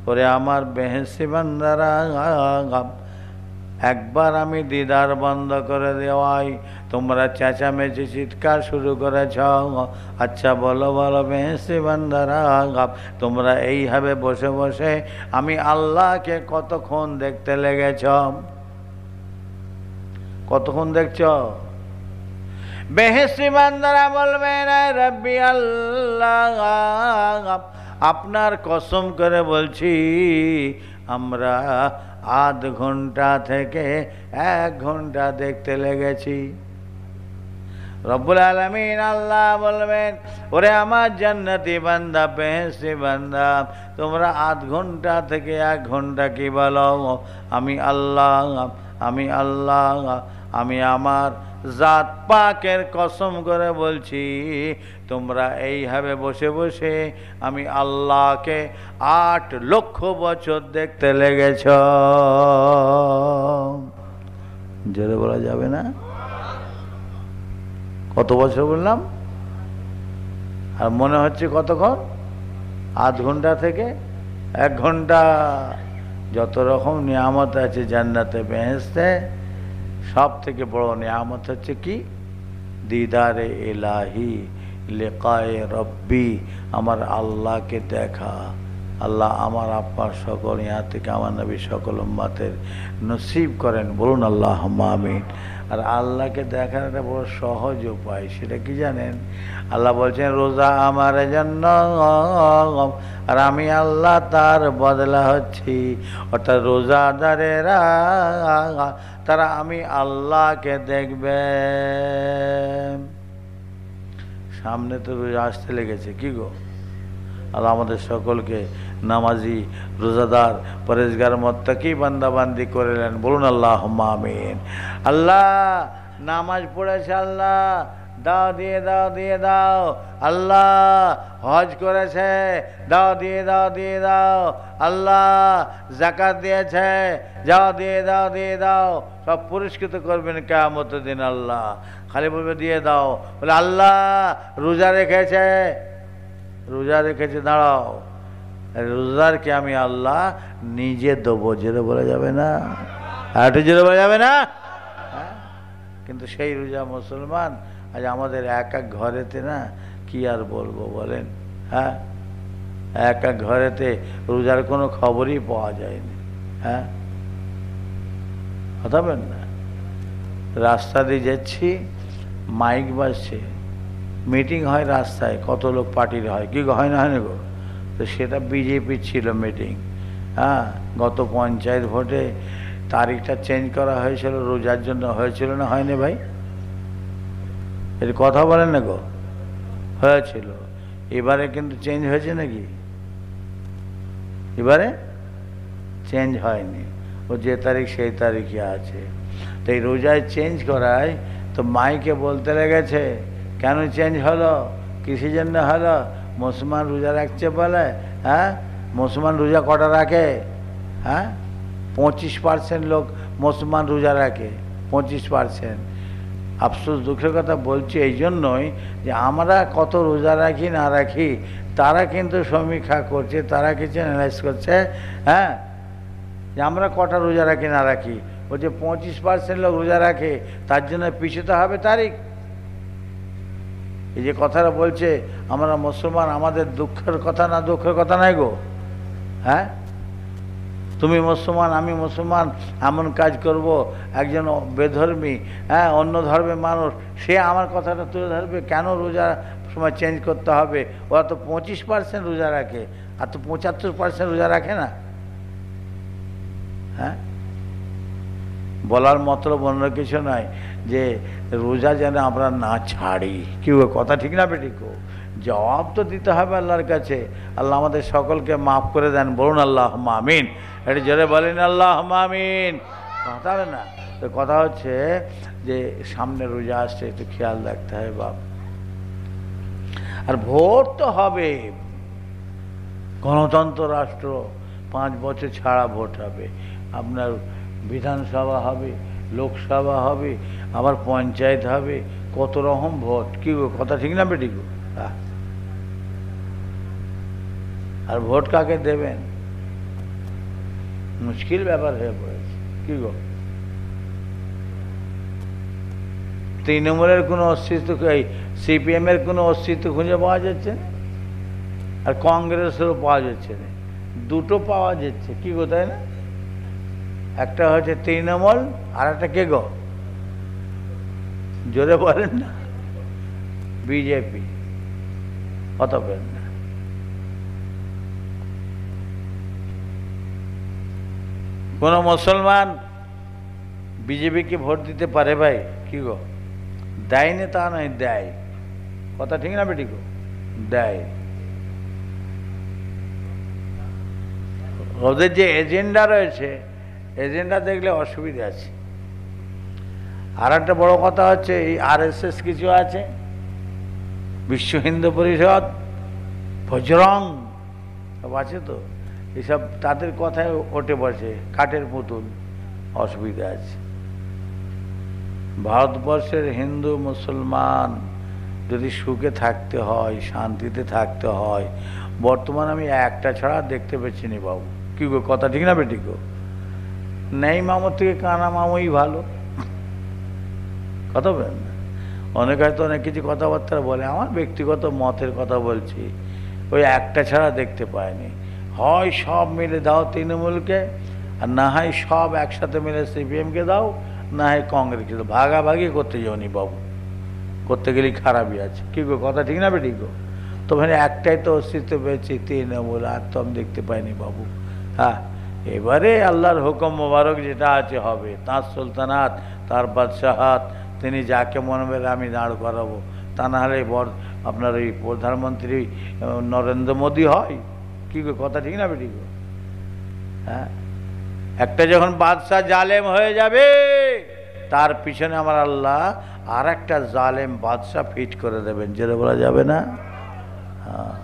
ওরে আমার বেহেশতি বান্দারা, একবার আমি দিদার বন্ধ করে দেওয়াই তোমরা চেঁচামেচি চিৎকার শুরু করেছ। আচ্ছা বলো বলো বেহেশতি বান্দারা, তোমরা এইভাবে বসে বসে আমি আল্লাহকে কতক্ষণ দেখতে লেগেছ? কতক্ষণ দেখছ? বেহেশতি বান্দারা বলবেন, রব্বি আল্লাহ, আপনার কসম করে বলছি আমরা আধ ঘন্টা থেকে 1 ঘন্টা দেখতে লেগেছি। রব্বুল আলামিন আল্লাহ বলবেন, ওরে আমার জান্নাতি বান্দা, বেহেশতি বান্দা, তোমরা আধ ঘন্টা থেকে 1 ঘন্টা কি বলো? আমি আল্লাহ আমি আল্লাহ, আমি আমার জাত পাকের কসম করে বলছি, তোমরা এইভাবে বসে বসে আমি আল্লাহকে 8 লক্ষ বছর দেখতে লেগেছ। জোরে বলা যাবে না? কত বছর বললাম? আর মনে হচ্ছে কতক্ষণ? আধ ঘন্টা থেকে 1 ঘন্টা। যত রকম নিয়ামত আছে জান্নাতে বেহেশতে, সব থেকে বড় নিয়ামত হচ্ছে কি? দিদারে ইলাহি, লিকায়ে রব্বি, আমার আল্লাহকে দেখা। আল্লাহ আমার আপনার সকল, यहाँ থেকে আমার নবী সকল উম্মতের নসিব করেন, বলুন আল্লাহুম্মা আমিন। আর আল্লাহকে দেখার একটা বড় সহজ উপায়, সেটা কি জানেন? আল্লাহ বলছেন রোজা আমার জন্য, আর আমি আল্লাহ তার বদলা হচ্ছি। অর্থাৎ রোজাদারেরা তারা আমি আল্লাহকে দেখবে। সামনে তো রোজা আসতে লেগেছে, কি গো? আল্লাহ আমাদের সকলকে নামাজি, রোজাদার, পরেজগার, মুত্তাকি বান্দাবান্দি করলেন, বলুন আল্লাহুম্মা আমিন। আল্লাহ নামাজ পড়েছে, আল্লাহ দাও দিয়ে দাও, দিয়ে দাও। আল্লাহ হজ করেছে, দাও দিয়ে দাও, দিয়ে দাও। আল্লাহ যাকাত দিয়েছে, যাও দিয়ে দাও, দিয়ে দাও। সব পুরস্কৃত করবেন কিয়ামতের দিন আল্লাহ। খালি বলবে দিয়ে দাও, বলে আল্লাহ রোজা রেখেছে, রোজা রেখেছে, দাঁড়াও, রোজাদারকে আমি আল্লাহ নিজে দেবো। জেরে বলা যাবে না? আর একটু জেরে বলা যাবে না? কিন্তু সেই রোজা মুসলমান আজ আমাদের এক এক ঘরেতে না, কি আর বলবো বলেন? হ্যাঁ, এক এক ঘরেতে রোজার কোনো খবরই পাওয়া যায়নি। হ্যাঁ, কথা বলেন না? রাস্তা দিয়ে যাচ্ছি, মাইক বাজছে, মিটিং হয় রাস্তায়, কত লোক পার্টির হয়, কি হয় না, হয় না গো? তো সেটা বিজেপির ছিল মিটিং। হ্যাঁ, গত পঞ্চায়েত ভোটে তারিখটা চেঞ্জ করা হয়েছিল, রোজার জন্য হয়েছিল না, হয়নি ভাই? এর কথা বলেন না গো? হয়েছিল। এবারে কিন্তু চেঞ্জ হয়েছে নাকি? এবারে চেঞ্জ হয়নি, ও যে তারিখ সেই তারিখে আছে। তো এই রোজায় চেঞ্জ করায় তো মাইকে বলতে লেগেছে, কেন চেঞ্জ হলো, কিসের জন্য হলো? মুসলমান রোজা রাখছে বলে। হ্যাঁ, মুসলমান রোজা কটা রাখে? হ্যাঁ, 25% লোক মুসলমান রোজা রাখে, 25%। আফসোস, দুঃখের কথা বলছি এই জন্যই যে আমরা কত রোজা রাখি না রাখি, তারা কিন্তু সমীক্ষা করছে, তারা কিছু অ্যানালাইজ করছে। হ্যাঁ, যে আমরা কটা রোজা রাখি না রাখি, বলছে 25% লোক রোজা রাখে, তার জন্য পিছুতে হবে তারিখ। এই যে কথাটা বলছে আমরা মুসলমান, আমাদের দুঃখের কথা না, দুঃখের কথা নাই গো। হ্যাঁ, তুমি মুসলমান, আমি মুসলমান, এমন কাজ করব, একজন বেধর্মী, হ্যাঁ অন্য ধর্মের মানুষ, সে আমার কথাটা তুলে ধরবে, কেন রোজা সময় চেঞ্জ করতে হবে? ওরা তো 25% রোজা রাখে, আর তো 75% রোজা রাখে না। হ্যাঁ, বলার মতলব অন্য কিছু নয়, যে রোজা যেন আমরা না ছাড়ি। কি কথা ঠিক না বেঠিক? জবাব তো দিতে হবে আল্লাহর কাছে। আল্লাহ আমাদের সকলকে মাফ করে দেন, বলুন আল্লাহুম্মা আমিন। এটা জোরে বলেন আল্লাহুম্মা আমিন। কথা হবে না তো? কথা হচ্ছে যে সামনে রোজা আসছে, একটু খেয়াল রাখতে হবে বাপ। আর ভোট তো হবে, গণতন্ত্র রাষ্ট্র, 5 বছর ছাড়া ভোট হবে। আপনার বিধানসভা হবে, লোকসভা হবে, আবার পঞ্চায়েত হবে, কত রকম ভোট। কি কথা ঠিক না বেটি গো? আর ভোট কাকে দেবেন, মুশকিল ব্যাপার হয়ে পড়েছে। কি গো, তৃণমূলের কোনো অস্তিত্ব, সিপিএম এর কোনো অস্তিত্ব খুঁজে পাওয়া যাচ্ছে না, আর কংগ্রেসেরও পাওয়া যাচ্ছে না। দুটো পাওয়া যাচ্ছে, কি গো, তাই না? একটা হচ্ছে তৃণমূল, আর একটা কে গো, জোরে বলেন না? বিজেপি। কত পেন না? কোন মুসলমান বিজেপিকে ভোট দিতে পারে ভাই? কি গো, দেয়নি তা নয়, দেয়। কথা ঠিক না বেটি গো? দেয়। ওদের যে এজেন্ডা রয়েছে, এজেন্ডা দেখলে অসুবিধা আছে। আর একটা বড় কথা হচ্ছে এই RSS কিছু আছে, বিশ্ব হিন্দু পরিষদ, বজরং সব আছে, তো এসব তাদের কথায় ওঠে বসে কাঠের পুতুল। অসুবিধা আছে। ভারতবর্ষের হিন্দু মুসলমান যদি সুখে থাকতে হয়, শান্তিতে থাকতে হয়, বর্তমানে আমি একটা ছাড়া দেখতে পেয়েছি নি বাবু। কি গো, কথা ঠিক না বেটি গো? নেই মামুর থেকে কানা মামুই ভালো, কথা বলেন না? অনেক হয়তো অনেক কিছু কথাবার্তা বলে, আমার ব্যক্তিগত মতের কথা বলছি, ওই একটা ছাড়া দেখতে পায়নি। হয় সব মিলে দাও তৃণমূলকে, আর না হয় সব একসাথে মিলে CPM-কে দাও, না হয় কংগ্রেসকে দাও। ভাগাভাগি করতে যাওনি বাবু, করতে গেলেই খারাপই আছে। কি গো, কথা ঠিক না বেটি গো? তো মানে একটাই তো অস্তিত্ব পেয়েছি, তৃণমূল, আর তো আমি দেখতে পাইনি বাবু। হ্যাঁ, এবারে আল্লাহর হুকুম মোবারক যেটা আছে হবে, তাঁর সুলতানাত, তার বাদশাহাত, তিনি যাকে মনে করে আমি দাঁড় করাবো। তা না হলে আপনার ওই প্রধানমন্ত্রী নরেন্দ্র মোদী হয়। কি গো, কথা ঠিক না বেটি গো? হ্যাঁ, একটা যখন বাদশাহ জালেম হয়ে যাবে, তার পিছনে আমার আল্লাহ আর একটা জালেম বাদশাহ ফিট করে দেবেন, যেটা বলা যাবে না। হ্যাঁ,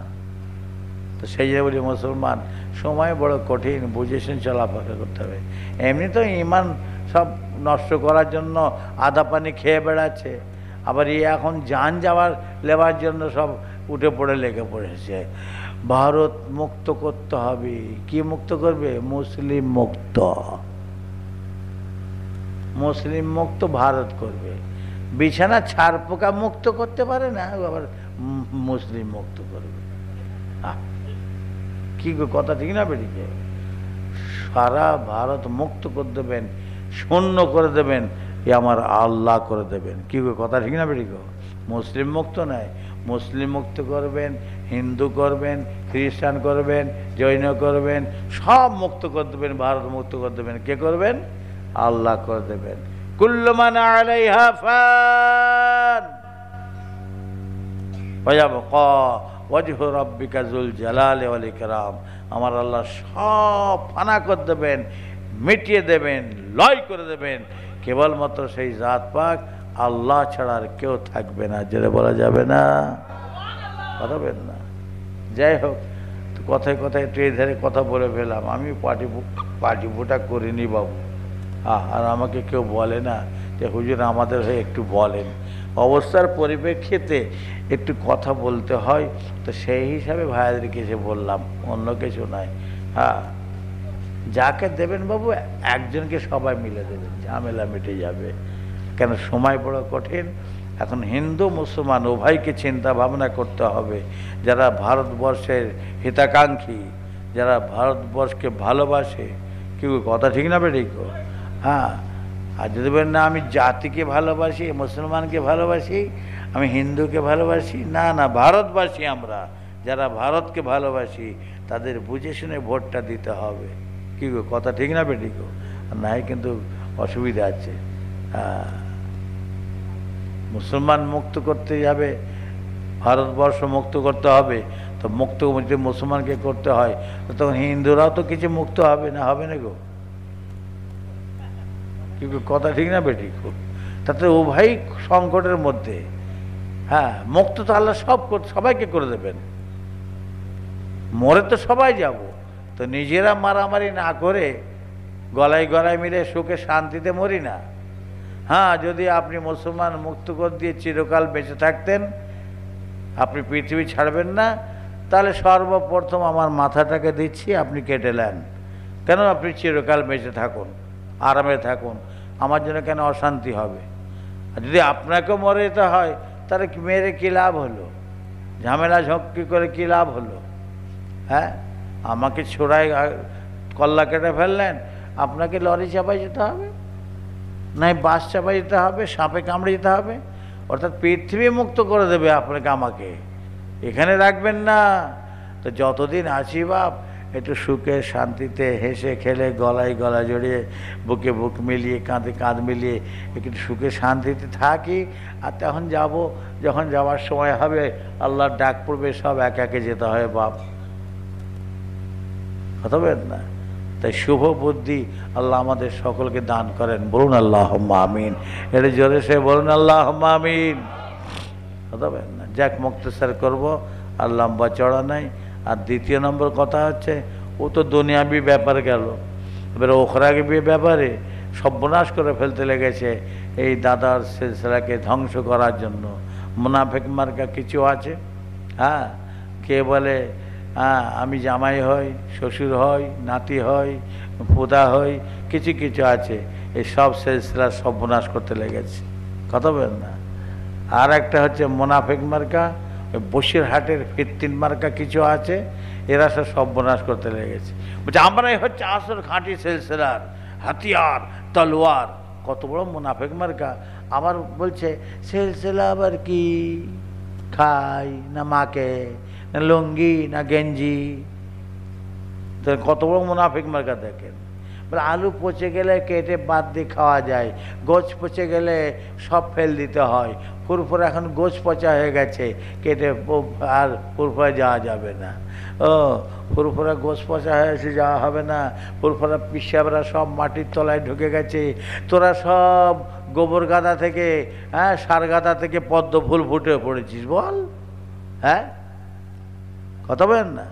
তো সেই জন্য বলি মুসলমান, সময় বড় কঠিন, বুঝেছেন চলাফেরা করতে হবে। এমনি তো ইমান সব নষ্ট করার জন্য আদা পানি খেয়ে বেড়াচ্ছে, আবার এখন জান যাওয়ার লেবার জন্য সব উঠে পড়ে লেগে পড়েছে। ভারত মুক্ত করতে হবে। কি মুক্ত করবে? মুসলিম মুক্ত। মুসলিম মুক্ত ভারত করবে। বিছানা ছাড় পোকা মুক্ত করতে পারে না, আবার মুসলিম মুক্ত করবে। কি গো, কথা ঠিক না বেরিয়ে? সারা ভারত মুক্ত করে দেবেন, শূন্য করে দেবেন, এ আমার আল্লাহ করে দেবেন। কি গো, কথা ঠিক না বেরিয়ে? মুসলিম মুক্ত নয়, মুসলিম মুক্ত করবেন, হিন্দু করবেন, খ্রিস্টান করবেন, জৈন করবেন, সব মুক্ত করে দেবেন, ভারত মুক্ত করে দেবেন। কে করবেন? আল্লাহ করে দেবেন। কুল্লু মান আলাইহা ফান ওয়া ইয়াবকা ওয়াজহু রাব্বিকা যুল জালালি ওয়াল ইকরাম। আমার আল্লাহ সব ফানা করে দেবেন, মিটিয়ে দেবেন, লয় করে দেবেন। কেবলমাত্র সেই জাত পাক আল্লাহ ছাড়া আর কেউ থাকবে না, যেটা বলা যাবে না, পারবেন না। যাই হোক, তো কথায় কথায় একটু এই ধারে কথা বলে ফেলাম। আমি পার্টি ভোটা করিনি বাবু। আর আমাকে কেউ বলে না যে হুজুর আমাদের হয়ে একটু বলেন। অবস্থার পরিপ্রেক্ষিতে একটু কথা বলতে হয়, তো সেই হিসাবে ভাইয়াদেরকে এসে বললাম, অন্য কিছু নয়। হ্যাঁ, যাকে দেবেন বাবু একজনকে সবাই মিলে দেবেন, ঝামেলা মিটে যাবে। কেন সময় বড় কঠিন। এখন হিন্দু মুসলমান উভয়কে চিন্তা ভাবনা করতে হবে। যারা ভারতবর্ষের হিতাকাঙ্ক্ষী, যারা ভারতবর্ষকে ভালোবাসে, কি কথা ঠিক না বেঠিক? হ্যাঁ, আর যদি বলেন না আমি জাতিকে ভালোবাসি, মুসলমানকে ভালোবাসি, আমি হিন্দুকে ভালোবাসি, না না, ভারতবাসী আমরা। যারা ভারতকে ভালোবাসি তাদের বুঝে শুনে ভোটটা দিতে হবে। কি গো, কথা ঠিক না বেঠিক? নাই কিন্তু অসুবিধা আছে। মুসলমান মুক্ত করতে যাবে, ভারতবর্ষ মুক্ত করতে হবে, তো মুক্ত যদি মুসলমানকে করতে হয়, তখন হিন্দুরাও তো কিছু মুক্ত হবে না, হবে না গো? কিন্তু কথা ঠিক না বেঠিক? তাতে উভয় সংকটের মধ্যে। হ্যাঁ, মুক্ত তো আল্লাহ সবাইকে করে দেবেন। মরে তো সবাই যাব, তো নিজেরা মারামারি না করে গলায় গলায় মিলে সুখে শান্তিতে মরি না। হ্যাঁ, যদি আপনি মুসলমান মুক্ত করে দিয়ে চিরকাল বেঁচে থাকতেন, আপনি পৃথিবী ছাড়বেন না, তাহলে সর্বপ্রথম আমার মাথাটাকে দিচ্ছি, আপনি কেটে নেন। কেন? আপনি চিরকাল বেঁচে থাকুন, আরামে থাকুন, আমার জন্য কেন অশান্তি হবে? আর যদি আপনাকেও মরে যেতে হয়, তাহলে মেরে কী লাভ হলো? ঝামেলা ঝক্কি করে কী লাভ হলো? হ্যাঁ, আমাকে ছোড়ায় কল্লা কেটে ফেললেন, আপনাকে লরি চাপাই যেতে হবে, নাই বাস চাপাই যেতে হবে, সাপে কামড়ে যেতে হবে। অর্থাৎ পৃথিবী মুক্ত করে দেবে আপনাকে, আমাকে এখানে রাখবেন না। তো যতদিন আছি বাপ, একটু সুখে শান্তিতে হেসে খেলে গলায় গলা জড়িয়ে বুকে বুক মিলিয়ে কাঁধে কাঁধ মিলিয়ে একটু সুখে শান্তিতে থাকি। আর তখন যাব, যখন যাওয়ার সময় হবে আল্লাহর ডাক পড়বে, সব একে একে যেতে হয় বাপ, কথা বলেন না? তাই শুভ বুদ্ধি আল্লাহ আমাদের সকলকে দান করেন। বলুন আল্লাহুম্মা আমিন। এটা জোরে সে বলুন আল্লাহুম্মা আমিন। হবে না, যাক মুক্তসার করব, আর লম্বা চড়া নাই। আর দ্বিতীয় নম্বর কথা হচ্ছে, ও তো দুনিয়াবি ব্যাপার গেল, এবার ওখরাবি ব্যাপারে সর্বনাশ করে ফেলতে লেগেছে এই দাদার সিলসিলাকে ধ্বংস করার জন্য। মুনাফিক মার্কা কিছু আছে। হ্যাঁ, কে বলে হ্যাঁ আমি জামাই হই, শ্বশুর হই, নাতি হই, পোতা হই, কিছু কিছু আছে এই সব সিলসিলা সর্বনাশ করতে লেগেছে। কথা বলেন না। আর একটা হচ্ছে মুনাফিক মার্কা, ওই বসিরহাটের ফিরতিন মার্কা কিছু আছে, এরা সব সর্বনাশ করতে লেগেছে। বলছে আমরাই হচ্ছে আসল খাঁটি সিলসিলার হাতিয়ার, তলোয়ার। কত বড় মুনাফিক মার্কা। আবার বলছে সিলসিলা আবার কি, খাই না মাকে, না লুঙ্গি না গেঞ্জি। তো কত বড় মুনাফিক মার্কা দেখেন। বলে আলু পচে গেলে কেটে বাদ দিয়ে খাওয়া যায়, গোছ পচে গেলে সব ফেল দিতে হয়। ফুরফুরা এখন গোছ পচা হয়ে গেছে, কেটে আর ফুরফুরা যাওয়া যাবে না। ও ফুরফুরা গোছ পচা হয়েছে, যাওয়া হবে না। ফুরফুরা পিসাবরা সব মাটির তলায় ঢুকে গেছে। তোরা সব গোবর গাদা থেকে, হ্যাঁ সার গাদা থেকে পদ্ম ফুল ফুটে পড়েছিস বল। হ্যাঁ, কথা বলেন না।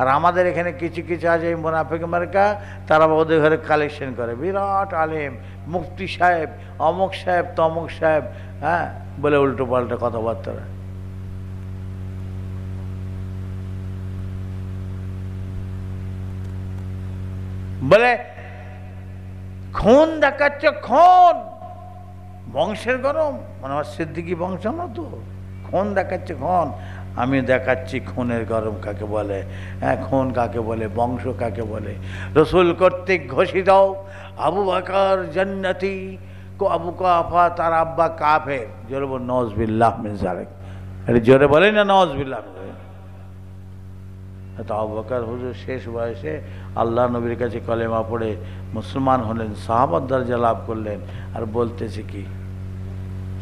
আর আমাদের এখানে কিছু কিছু আছে এই মুনাফিক মার্কা, তারা ওদের ঘরে কালেকশন করে, বিরাট আলেম, মুফতি সাহেব, অমুক সাহেব, তমুক সাহেব, হ্যাঁ বলে উল্টো পাল্টা কথাবার্তা। বলে খুন দেখাচ্ছে, খুন বংশের গরম, মানে আমার সিদ্দিকি বংশ না তো, খুন দেখাচ্ছে খুন। আমি দেখাচ্ছি খুনের গরম কাকে বলে, হ্যাঁ খুন কাকে বলে, বংশ কাকে বলে। রসুল কর্তৃক ঘোষিত আবু বকর জান্নাতি, আবু কুহাফা তার আব্বা কাফের। জোরে বল নওয়াজবিল্লাহ মিন যালিক। এটা জোরে বলে না নওয়াজবিল্লাহ। তো আবু বকর হুজুর শেষ বয়সে আল্লাহ নবীর কাছে কলেমা পড়ে মুসলমান হলেন, সাহাবার দরজা লাভ করলেন। আর বলতেছে কি,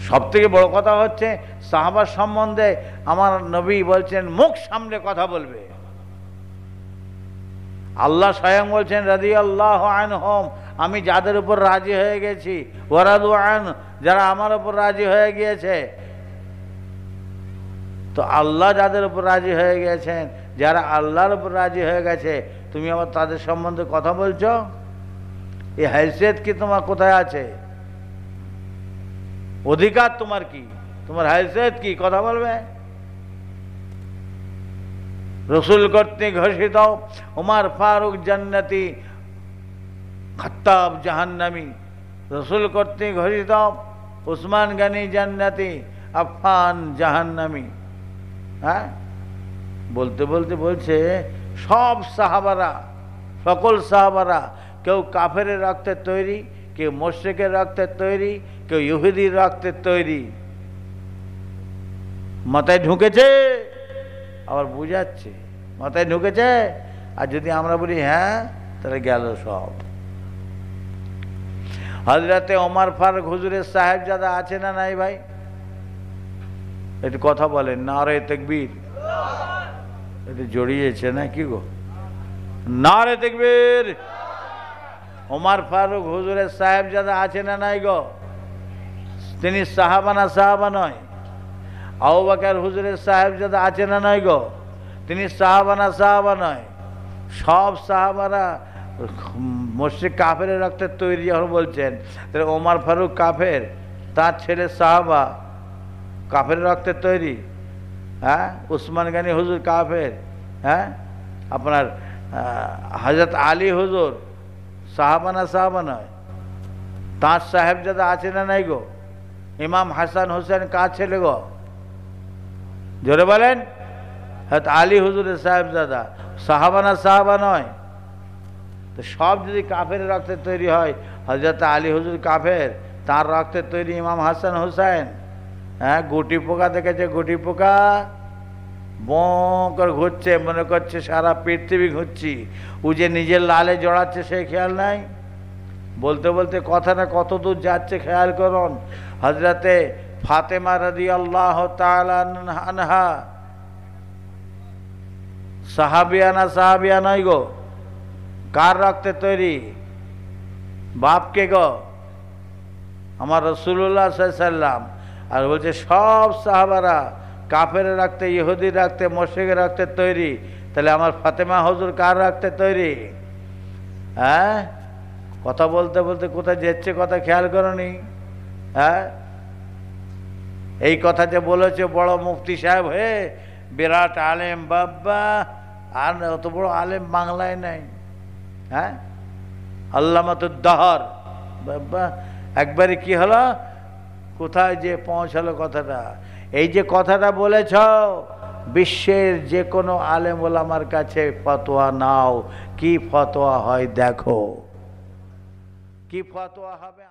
সব থেকে বড় কথা হচ্ছে সাহাবার সম্বন্ধে আমার নবী বলছেন মুখ সামনে কথা বলবে। আল্লাহ স্বয়ং বলছেন রাদিয়াল্লাহু আনহুম, আমি যাদের উপর রাজি হয়ে গেছি, ওয়ারাদু আন, যারা আমার উপর রাজি হয়ে গিয়েছে। তো আল্লাহ যাদের উপর রাজি হয়ে গেছেন, যারা আল্লাহর উপর রাজি হয়ে গেছে, তুমি আবার তাদের সম্বন্ধে কথা বলছো? এই হাইসিয়ত কি তোমার কোথায় আছে? অধিকার তোমার কি? তোমার হাইসিয়ত কি? কথা বলবে? রসুল কর্তৃক ঘোষিত উমর ফারুক জান্নাতি, খাত্তাব জাহান্নামী। রসুল কর্তৃক ঘোষিত উসমান গনি জান্নাতি, আফফান জাহান্নামী। হ্যাঁ, বলতে বলতে বলছে সব সাহাবারা, সকল সাহাবারা, কেউ কাফের রক্তের তৈরি, কেউ মুশরিকের রক্তের তৈরি, কেউ ইহুদির রক্তের তৈরি। মাথায় ঢুকেছে, আবার বুঝাচ্ছে মাথায় ঢুকেছে। আর যদি আমরা বলি হ্যাঁ, তাহলে গেল সব। হযরতে ওমর ফারুক হুজুরের সাহেবজাদা আছে না নাই ভাই? একটু কথা বলেন, নারে তাকবীর। এটা জড়িয়েছে না কি গো? নারে তাকবীর। ওমর ফারুক হুজুরের সাহেবজাদা আছে না নাই গো? তিনি সাহাবা না সাহাবা নয়? আবু বকর হুজুরের সাহেবজাদা আছে না নাই গো? তিনি সাহাবা না সাহাবা নয়? সব সাহাবারা মুশরিক কাফের রক্তের তৈরি যখন বলছেন, তাহলে ওমর ফারুক কাফের, তার ছেলে সাহাবা কাফের রক্তের তৈরি। হ্যাঁ, উসমান গনি হুজুর কাফের। হ্যাঁ, আপনার হযরত আলী হুজুর সাহাবা না সাহাবা নয়? তাঁর সাহেবজাদা আছে না নাই গো? ইমাম হাসান হোসেন কার ছেলে গো? জোরে বলেন। হযরত আলী হুজুরের সাহেবজাদা, সাহাবা না সাহাবা নয়? তো সব যদি কাফের রক্তের তৈরি হয়, হযরত আলী হুজুর কাফের, তার রক্তের তৈরি ইমাম হাসান হোসেন। হ্যাঁ, গুটি পোকা দেখেছে? গুটি পোকা বঁ করে ঘুরছে, মনে করছে সারা পৃথিবী ঘুরছি। ও যে নিজের লালে জড়াচ্ছে সেই খেয়াল নাই। বলতে বলতে কথাটা কত দূর যাচ্ছে খেয়াল করুন। হযরতে ফাতেমা রাদিয়াল্লাহু তাআলা আনহা সাহাবিয়া না সাহাবিয়া নয় গো? কার রক্তে তৈরি? বাপকে গো, আমার রাসূলুল্লাহ সাল্লাল্লাহু আলাইহি সাল্লাম। আর বলছে সব সাহাবারা কাফের রাখতে, ইহুদি রাখতে, মুশরিকের রাখতে তৈরি, তাহলে আমার ফাতেমা হুজুর কার রাখতে তৈরি? হ্যাঁ, কথা বলতে বলতে কোথায় যাচ্ছে কথা খেয়াল করনি? হ্যাঁ, এই কথা যে বলেছে বড় মুফতি সাহেব হয়ে, বিরাট আলেম বাবা, আর অত বড় আলেম বাংলায় নাই। হ্যাঁ, আল্লামাতুদ দহর বাবা, একবারে কি হলো, কোথায় যে পৌঁছালো কথাটা। এই যে কথাটা বলেছ, বিশ্বের যে কোনো আলেম ওলামার কাছে ফতোয়া নাও, কি ফতোয়া হয় দেখো, কি ফতোয়া হবে।